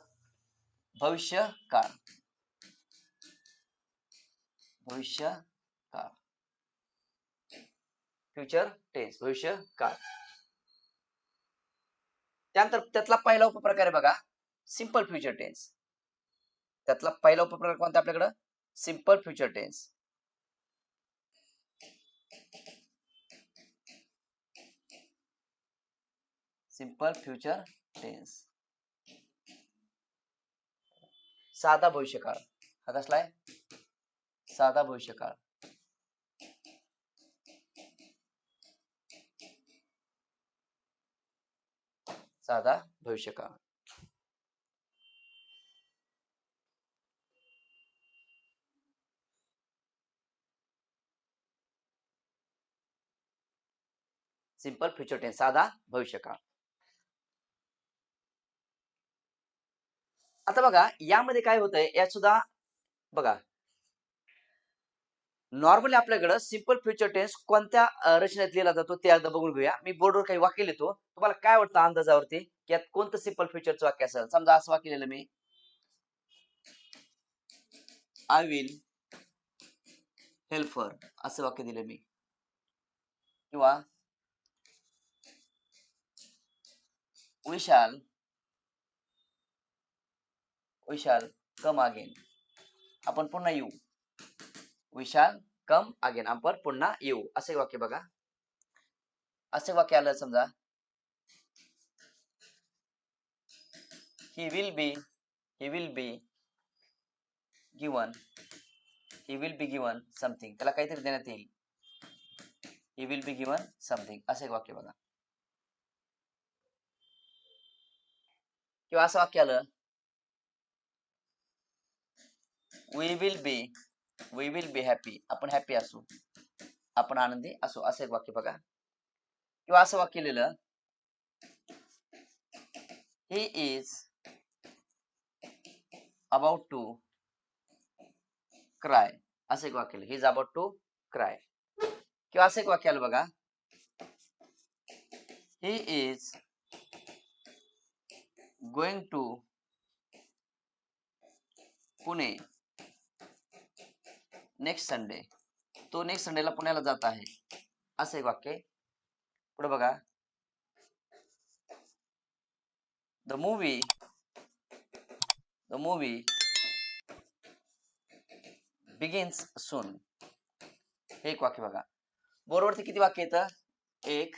भविष्य काळ. भविष्य काळ. फ्युचर टेन्स भविष्य काळ. त्यानंतर त्यातला पहिला उपप्रकार आहे बघा सिंपल फ्युचर टेन्स. त्यातला पहिला उपप्रकार कोणता आपल्याकडे simple future tense. Simple future tense. साधा भविष्यकाळ. हा कसला आहे साधा भविष्यकाळ. साधा भविष्यकाळ. सिंपल फ्युचर टेन्स साधा भविष्यकाळ. आता बघा यामध्ये काय होतंय यात सुद्धा बघा नॉर्मली आपल्याकडे सिंपल फ्युचर टेन्स कोणत्या रचनेत लिहिला जातो ते एकदा बघून घेऊया. मी बोर्डवर काही वाक्य लिहितो, तुम्हाला काय वाटतं अंदाजावरती की यात कोणतं सिंपल फ्युचरचं वाक्य असेल. समजा असं वाक्य लिहिलं मी, आय विल हेल्प हर, असं वाक्य दिलं मी. किंवा वी शॅल कम अगेन, आपण पुन्हा येऊ. वी शॅल कम अगेन, आपण पुन्हा येऊ, असे वाक्य बघा. असे वाक्य आलं समजा he will be given something, त्याला काहीतरी देण्यात येईल. he will be given something असे एक वाक्य बघा. किंवा असं वाक्य आलं we will be happy, आपण हॅपी असू, आपण आनंदी असू, असं एक वाक्य बघा. किंवा असं वाक्य लिहिलं he is about to cry, असं एक वाक्य लिहिलं he is about to cry. किंवा असं एक वाक्य आलं बघा he is going to Pune next Sunday, तो नेक्स्ट संडेला पुण्याला जात आहे, असं एक वाक्य. पुढे बघा द मूवी बिगिन्स सून, हे एक वाक्य बघा. बोर्डवरती किती वाक्य येतं 1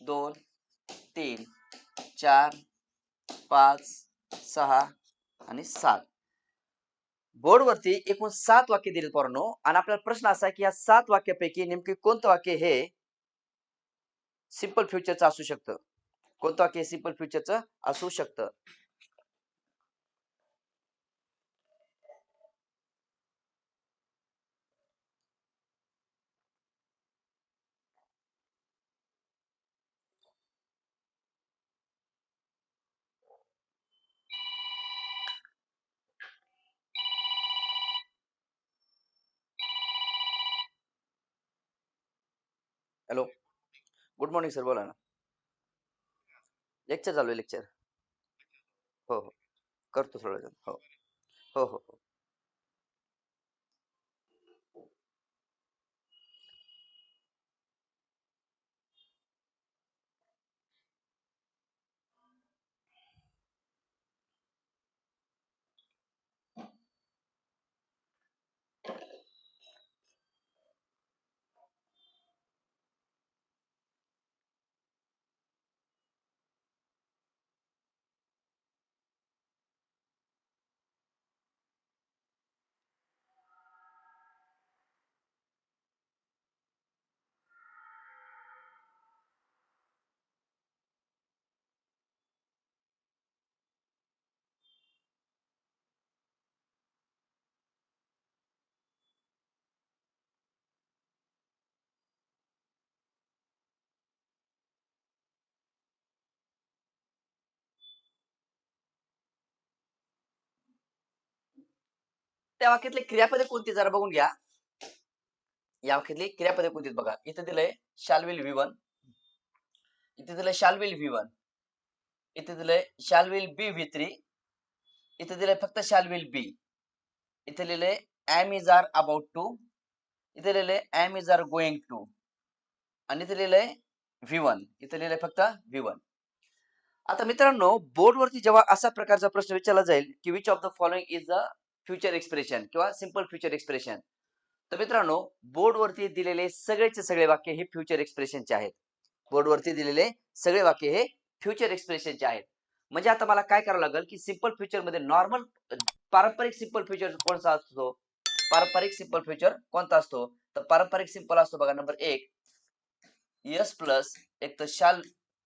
2 3 4 5 6 आणि 7. बोर्डवरती एकूण 7 वाक्य दिली पोरांनो, आणि आपल्याला प्रश्न असा आहे की या 7 वाक्यापैकी नेमके कोणतं वाक्य हे सिंपल फ्युचरचं असू शकतं. कोणतं वाक्य सिंपल फ्युचरचं असू शकतं. हॅलो, गुड मॉर्निंग सर, बोला ना. लेक्चर चालू आहे, लेक्चर. हो हो, करतो थोडं वेळ. हो हो हो. त्या वाक्यातले क्रियापदे कोणती जरा बघून घ्या. या वाक्यातली क्रियापदे कोणती बघा. इथे दिलंय शाल विल व्ही वन, इथे दिलंय शाल विल व्ही वन, इथे दिलंय shall will be V three, इथे दिलंय फक्त शाल विल बी, इथे लिहिलंय am is are about to, इथे लिहिलंय am is are going to, आणि इथे लिहिलंय व्ही वन, इथे लिहिलंय फक्त व्ही वन. आता मित्रांनो, बोर्डवरती जेव्हा असा प्रकारचा प्रश्न विचारला जाईल की which of the following is the future expression किंवा सिंपल फ्युचर एक्सप्रेशन, तर मित्रांनो बोर्डवरती दिलेले सगळेचे सगळे वाक्य हे फ्युचर एक्सप्रेशनचे आहेत. बोर्डवरती दिलेले सगळे वाक्य हे फ्युचर एक्सप्रेशनचे आहेत. म्हणजे आता मला काय करावं लागेल की सिंपल फ्युचर मध्ये नॉर्मल पारंपरिक सिंपल फ्युचर कोणता असतो, पारंपरिक सिंपल फ्युचर कोणता असतो, तर पारंपरिक सिंपल असतो बघा नंबर 1 यस प्लस एक तर शाल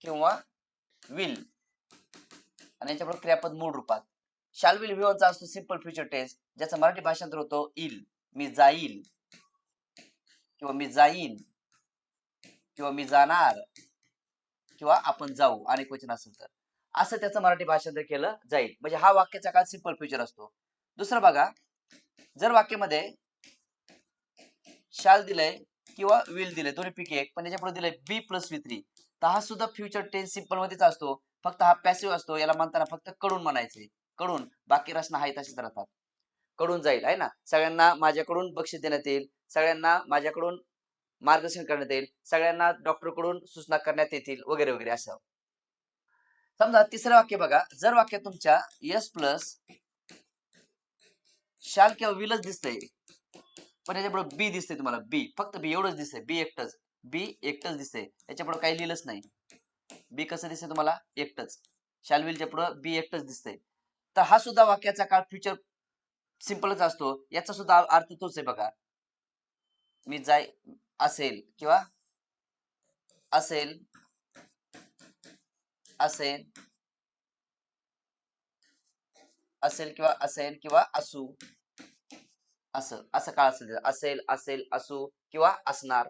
किंवा विल आणि याच्याबरोबर क्रियापद मूळ रूपात. शाल विल व्ही चा असतो सिंपल फ्युचर टेन्स, ज्याचा मराठी भाषांतर होतो येईल, मी जाईल किंवा मी जाईन किंवा मी जाणार किंवा आपण जाऊ अनेक वचन असेल तर, असं त्याचं मराठी भाषांतर केलं जाईल. म्हणजे हा वाक्याचा काळ सिंपल फ्युचर असतो. दुसरं बघा, जर वाक्यामध्ये शाल दिलंय किंवा विल दिलंय दोन्ही पैकी एक, पण याच्या पुढे दिलंय बी प्लस व्ही थ्री, तर हा सुद्धा फ्युचर टेन्स सिंपल मध्येच असतो, फक्त हा पॅसिव्ह असतो. याला म्हणताना फक्त कडून म्हणायचे, कडून, बाकी रचना आहे तशीच राहतात. कडून जाईल आहे ना, सगळ्यांना माझ्याकडून बक्षीस देण्यात येईल, सगळ्यांना माझ्याकडून मार्गदर्शन करण्यात येईल, सगळ्यांना डॉक्टर कडून सूचना करण्यात येतील वगैरे वगैरे असं. समजा तिसरं वाक्य बघा, जर वाक्य तुमच्या यस प्लस शाल किंवा विलच दिसतंय, पण याच्यापुढे बी दिसतंय, तुम्हाला बी, फक्त बी एवढंच दिसतंय, बी एकटच दिसतंय, याच्यापुढे काही लिहिलंच नाही. बी कसं दिसतंय तुम्हाला, एकटच, शाल विलच्या पुढे बी एकटच दिसतंय, तर हा सुद्धा वाक्याचा काळ फ्युचर सिंपलच असतो. याचा सुद्धा अर्थ तोच आहे बघा, मी जाय असेल किंवा असेल, असेल, असेल किंवा असेल किंवा असू, असं असं काळ असेल, असेल असेल असू किंवा असणार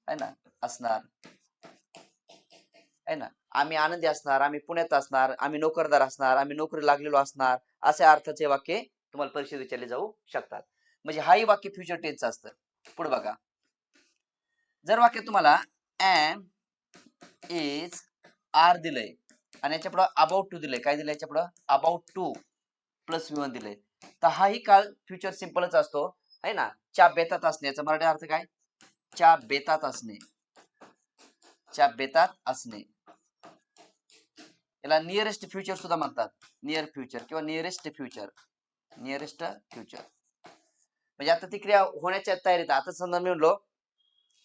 आहे ना, असणार आहे ना, आम्ही आनंदी असणार, आम्ही पुण्यात असणार, आम्ही नोकरदार असणार, आम्ही नोकरी लागलेलो असणार, अशा अर्थाचे वाक्य तुम्हाला परीक्षेत विचारले जाऊ शकतात. म्हणजे हाही वाक्य फ्युचर टेन्स असतं. पुढे बघा, जर वाक्य तुम्हाला एम इज आर दिलंय आणि याच्या पुढे अबाउट टू दिलंय, काय दिलंय याच्या पुढे about two plus V one दिलंय, तर हाही काळ फ्युचर सिंपलच असतो आहे ना. च्या बेतात असणे, याचा मराठी अर्थ काय, च्या बेतात असणे, च्या बेतात असणे, याला नियरेस्ट फ्युचर सुद्धा म्हणतात, नियर फ्युचर किंवा नियरेस्ट फ्युचर, नियरेस्ट फ्युचर. म्हणजे आता ती क्रिया होण्याच्या तयारीत, आता समजा मी म्हणलो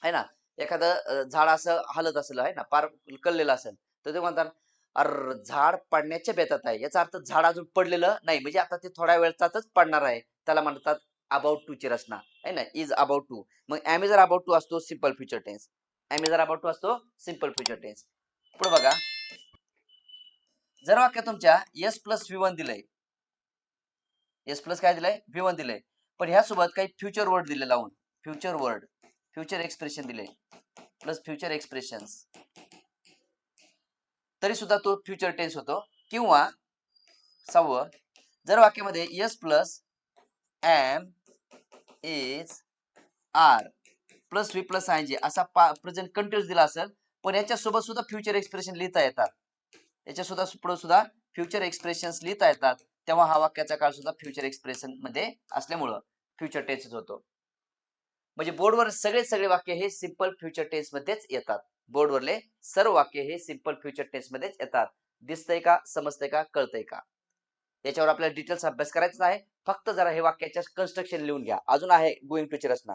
आहे ना, एखादं झाड असं हलत असेल आहे ना, पार कललेलं असेल, तर ते म्हणतात अर झाड पडण्याच्या बेतात आहे, याचा अर्थ झाड अजून पडलेलं नाही, म्हणजे आता ते थोड्या वेळातच पडणार आहे, त्याला म्हणतात अबाउट टू ची रचना आहे ना, इज अबाउट टू. मग एम इज अबाउट टू असतो simple future tense, am is about to असतो सिंपल फ्युचर टेन्स. पुढे बघा, जर वाक्य तुमच्या यस प्लस व्ही वन दिलंय, एस प्लस काय दिलंय व्ही वन दिलंय, पण ह्यासोबत काही फ्युचर वर्ड दिले लावून, फ्युचर वर्ड, फ्युचर एक्सप्रेशन दिले प्लस फ्युचर एक्सप्रेशन, तरी सुद्धा तो फ्युचर टेन्स होतो. किंवा 6, जर वाक्यामध्ये S plus am is are plus V plus I G असा प्रेझेंट कंटिन्युअस दिला असेल, पण याच्यासोबत सुद्धा फ्युचर एक्सप्रेशन लिहिता येतात, याच्यासुद्धा पुढे सुद्धा फ्युचर एक्सप्रेशन लिहिता येतात, तेव्हा हा वाक्याचा काळ सुद्धा फ्युचर एक्सप्रेशन मध्ये असल्यामुळं फ्युचर टेन्स होतो. म्हणजे बोर्डवर सगळे सगळे वाक्य हे सिंपल फ्युचर टेन्स मध्येच येतात. बोर्डवरले सर्व वाक्य हे सिंपल फ्युचर टेन्स मध्येच येतात. दिसतंय का, समजतंय का, कळतंय का, याच्यावर आपल्याला डिटेल्स अभ्यास करायचा आहे. फक्त जरा हे वाक्याच्या कन्स्ट्रक्शन लिहून घ्या, अजून आहे गोइंग टू ची रचना.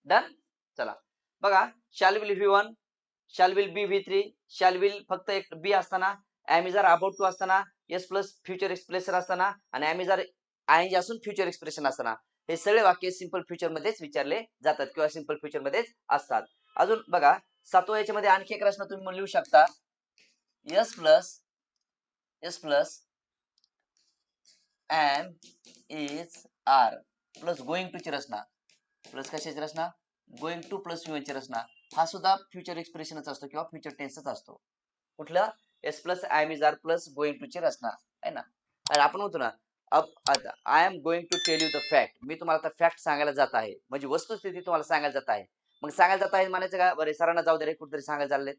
डन. चला बघा, shall will V1, shall will be V3, shall will फक्त एक बी असताना, am is are about to असताना, एस प्लस फ्युचर एक्सप्रेशन असताना आणि एम इज आर आयएनजी असून फ्युचर एक्सप्रेशन असताना, हे सगळे वाक्य सिंपल फ्युचर मध्येच विचारले जातात किंवा सिंपल फ्युचर मध्येच असतात. अजून बघा 7व्या याच्यामध्ये आणखी एक रचना तुम्ही लिहू शकता, S plus am is are plus going to ची रचना, प्लस कशाची रचना, गोइंग टू प्लस V1 ची रचना, हा सुद्धा फ्युचर एक्सप्रेशनच असतो किंवा फ्युचर टेन्सच असतो. कुठलं, S plus am is are plus going to ची रचना आहे ना. आणि आपण म्हणतो ना, अब आता I am going to tell you the fact, मी तुम्हाला आता फॅक्ट सांगायला जात आहे, म्हणजे वस्तुस्थिती तुम्हाला सांगायला जात आहे. मग सांगायला जात आहे म्हणायचं का, बरे सरांना जाऊ दे रे, कुठेतरी सांगायला चालले,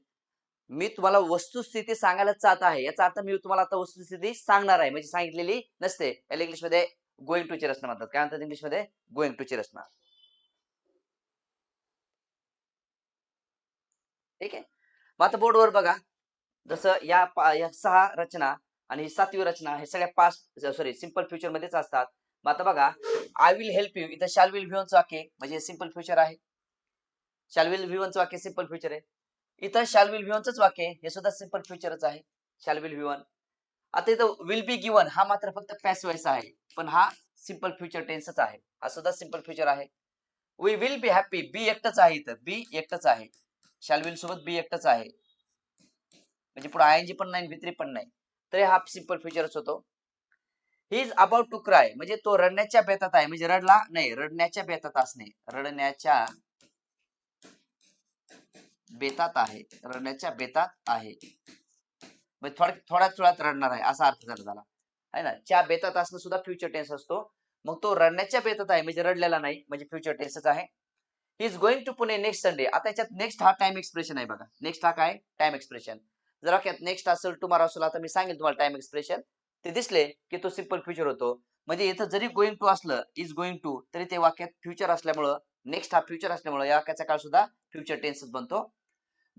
मी तुम्हाला वस्तुस्थिती सांगायला जात आहे, याचा अर्थ मी तुम्हाला आता वस्तुस्थिती सांगणार आहे, म्हणजे सांगितलेली नसते. याला इंग्लिश मध्ये गोइंग टू ची रचना म्हणतात. काय म्हणतात इंग्लिश मध्ये, गोइंग टू ची रचना. ठीक आहे. मग आता बोर्डवर बघा, जसं या 6 रचना आणि 7वी रचना हे सगळ्या पास्ट सॉरी सिंपल फ्युचर मध्येच असतात. मग आता बघा, आय विल हेल्प यू, इथं शॅल विल V1 चं वाक्य म्हणजे सिंपल फ्युचर आहे. शॅल विल V1 चं वाक्य सिंपल फ्युचर आहे. इथं शॅल विल V1 चंच वाक्य हे सुद्धा सिंपल फ्युचरच आहे, शॅल विल V1. आता इथं विल बी गिवन हा मात्र फक्त पॅसिव्ह वॉइस आहे, पण हा सिंपल फ्युचर टेन्सच आहे, हा सुद्धा सिंपल फ्युचर आहे. वी विल बी हॅपी, बी एकटच आहे, इथं बी एकटच आहे, शॅल विल सोबत बी एकटच आहे, म्हणजे पुढे आयएनजी पण नाही V3 पण नाही, तर हा सिंपल फ्युचरच होतो. He is about to cry, म्हणजे तो रडण्याच्या बेतात आहे, म्हणजे रडला नाही, रडण्याच्या बेतात असणे, रडण्याच्या बेतात आहे, रडण्याच्या बेतात आहे, म्हणजे थोड्याच वेळात रडणार आहे असा अर्थ झाला त्याला, आहे ना. च्या बेतात असणं सुद्धा फ्युचर टेन्स असतो. मग तो रडण्याच्या बेतात आहे म्हणजे रडलेला नाही, म्हणजे फ्युचर टेन्सच आहे. He is going to Pune next Sunday, आता याच्यात नेक्स्ट हा टाइम एक्सप्रेशन आहे बघा, नेक्स्ट हा काय टाइम एक्सप्रेशन. जर वाक्यात नेक्स्ट असेल, टुमारो असेल, आता मी सांगेल तुम्हाला टाइम एक्सप्रेशन, ते दिसले की तो सिंपल फ्युचर होतो. म्हणजे इथं जरी गोइंग टू असलं, इज गोइंग टू, तरी ते वाक्यात फ्युचर असल्यामुळं, नेक्स्ट हा फ्युचर असल्यामुळं या वाक्याचा काळ सुद्धा फ्युचर टेन्सच बनतो.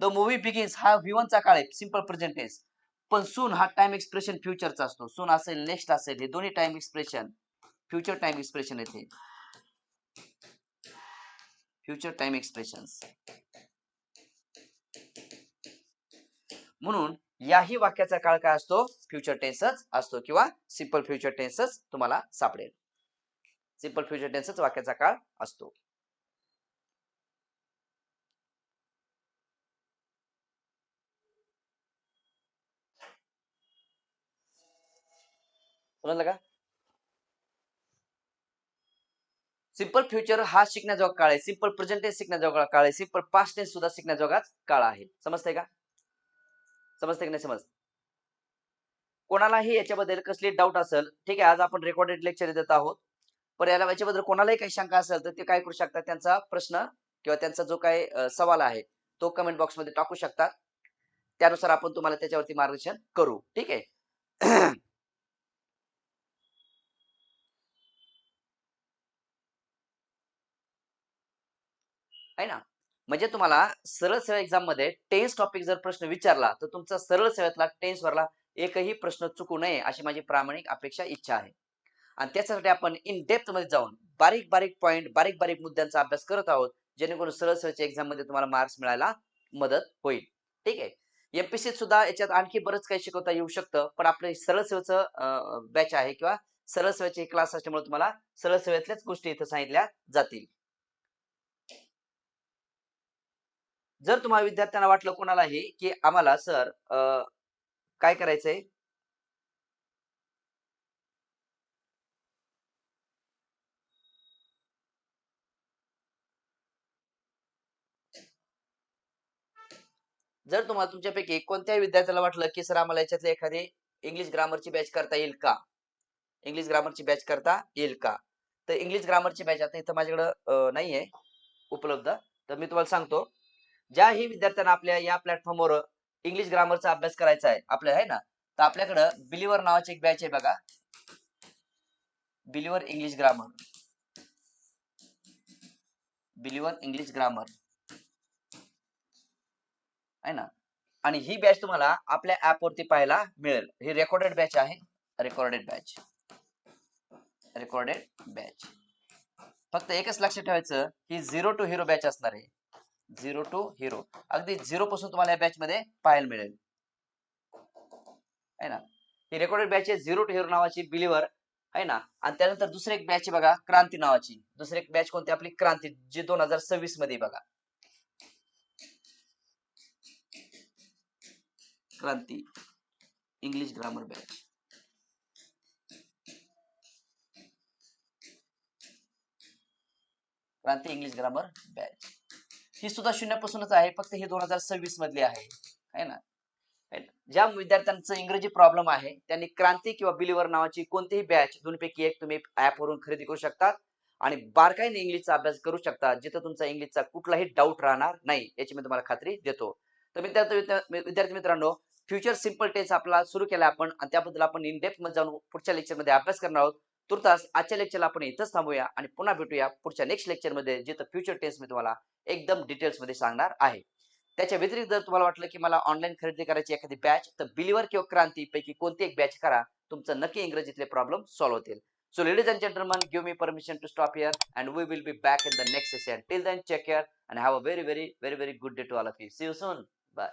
द मूवी बिगिन्स हा V1 चा काळ आहे, सिंपल प्रेझेंट टेन्स, पण सून हा टाइम एक्सप्रेशन फ्युचरचा असतो. सून असेल, नेक्स्ट असेल, हे दोन्ही time expression future time expression येते, फ्युचर टाइम एक्सप्रेशन्स. म्हणून याही वाक्याचा काळ काय असतो, फ्युचर टेन्सच असतो किंवा सिंपल फ्युचर टेन्सच तुम्हाला सापडेल, सिंपल फ्युचर टेन्सच वाक्याचा काळ असतो. समजलं का. सिंपल फ्युचर हा शिकण्याजोगा काळ आहे, सिंपल प्रेझेंट टेन्स शिकण्याजोगा काळ आहे, सिंपल पास्ट टेन्स सुद्धा शिकण्याजोगाच काळ आहे. समजतंय का, समजतंय की नाही समज. कोणालाही याच्याबद्दल कसली डाऊट असेल, ठीक आहे, आज आपण रेकॉर्डेड लेक्चर देत आहोत, पण याच्याबद्दल कोणालाही काही शंका असेल तर ते काय करू शकतात, त्यांचा प्रश्न किंवा त्यांचा जो काही सवाल आहे तो कमेंट बॉक्स मध्ये टाकू शकतात, त्यानुसार आपण तुम्हाला त्याच्यावरती मार्गदर्शन करू. ठीक आहे. आहे ना. म्हणजे तुम्हाला सरळ सरळ एक्झाम मध्ये टेन्स टॉपिक जर प्रश्न विचारला तर तुमचा सरळ सरळतला टेन्स वरला एकही प्रश्न चुकू नये अशी माझी प्रामाणिक अपेक्षा इच्छा आहे. आणि त्याच्यासाठी आपण इन डेप्थ मध्ये जाऊन बारीक बारीक पॉइंट, बारीक बारीक मुद्द्यांचा अभ्यास करत आहोत, जेणेकरून सरळ सरळच्या एक्झाम मध्ये तुम्हाला मार्क्स मिळायला मदत होईल. ठीक आहे. एमपीसी सुद्धा याच्यात आणखी बरंच काही शिकवता येऊ शकतं, पण आपले सरळ सरळचं बॅच आहे किंवा सरळ सरळचे क्लास असल्यामुळे तुम्हाला सरळ सरळतल्याच गोष्टी इथं सांगितल्या जातील. जर तुम्हाला विद्यार्थ्यांना वाटलं कोणालाही की आम्हाला सर काय करायचंय, जर तुम्हाला तुमच्यापैकी कोणत्याही विद्यार्थ्याला वाटलं की सर आम्हाला याच्यातले एखादी इंग्लिश ग्रामरची बॅच करता येईल का, इंग्लिश ग्रामरची बॅच करता येईल का, तर इंग्लिश ग्रामरची बॅच आता इथं माझ्याकडे नाहीये उपलब्ध, तर मी तुम्हाला सांगतो, ज्याही विद्यार्थ्यांना आपल्या या प्लॅटफॉर्मवर इंग्लिश ग्रामरचा अभ्यास करायचा आहे आपल्या, आहे ना, तर आपल्याकडं बिलीवर नावाची एक बॅच आहे बघा, believer English grammar, believer English grammar आहे ना. आणि ही बॅच तुम्हाला आपल्या ऍप वरती पाहायला मिळेल. ही रेकॉर्डेड बॅच आहे, रेकॉर्डेड बॅच, रेकॉर्डेड बॅच. फक्त एकच लक्षात ठेवायचं ही 0 टू हिरो बॅच असणार आहे. 0 टू हिरो, अगदी 0 पासून तुम्हाला या बॅच मध्ये पाहायला मिळेल आहे ना. ही रेकॉर्डेड बॅच आहे 0 टू हिरो नावाची, बिलिव्हर आहे ना. आणि त्यानंतर दुसरी एक बॅच आहे बघा, क्रांती नावाची. दुसरी एक बॅच कोणती आपली, क्रांती, जी 2026 मध्ये बघा, क्रांती इंग्लिश ग्रामर बॅच. क्रांती इंग्लिश ग्रामर बॅच ही सुद्धा शून्यापासूनच आहे, फक्त ही 2026 मधली आहे ना. ज्या विद्यार्थ्यांचं इंग्रजी प्रॉब्लेम आहे त्यांनी क्रांती किंवा बिलिव्हर नावाची कोणतीही बॅच दोन्हीपैकी एक तुम्ही ऍप वरून खरेदी करू शकता आणि बारकाईने इंग्लिशचा अभ्यास करू शकता, जिथं तुमचा इंग्लिशचा कुठलाही डाऊट राहणार नाही याची मी तुम्हाला खात्री देतो. तर विद्यार्थी मित्रांनो, फ्युचर सिम्पल टेन्स आपला सुरू केला आपण आणि त्याबद्दल आपण इन डेप्थ मध्ये जाऊन पुढच्या लेक्चर मध्ये अभ्यास करणार आहोत. तुर्तास आजच्या लेक्चरला आपण इथंच थांबूया आणि पुन्हा भेटूया पुढच्या नेक्स्ट लेक्चर मध्ये, जिथं फ्युचर टेन्स मी तुम्हाला एकदम डिटेल्स मध्ये सांगणार आहे. त्याच्या व्यतिरिक्त जर तुम्हाला वाटलं की मला ऑनलाईन खरेदी करायची एखादी बॅच, तर बिलिव्हर किंवा क्रांती पैकी कोणती एक बॅच करा, तुमचं नक्की इंग्रजीतले प्रॉब्लेम सॉल्व्ह होतील. So ladies and gentlemen, give me permission to stop here and we will be back in the next session. Till then, take care and have a very good day to all of you. See you soon. Bye.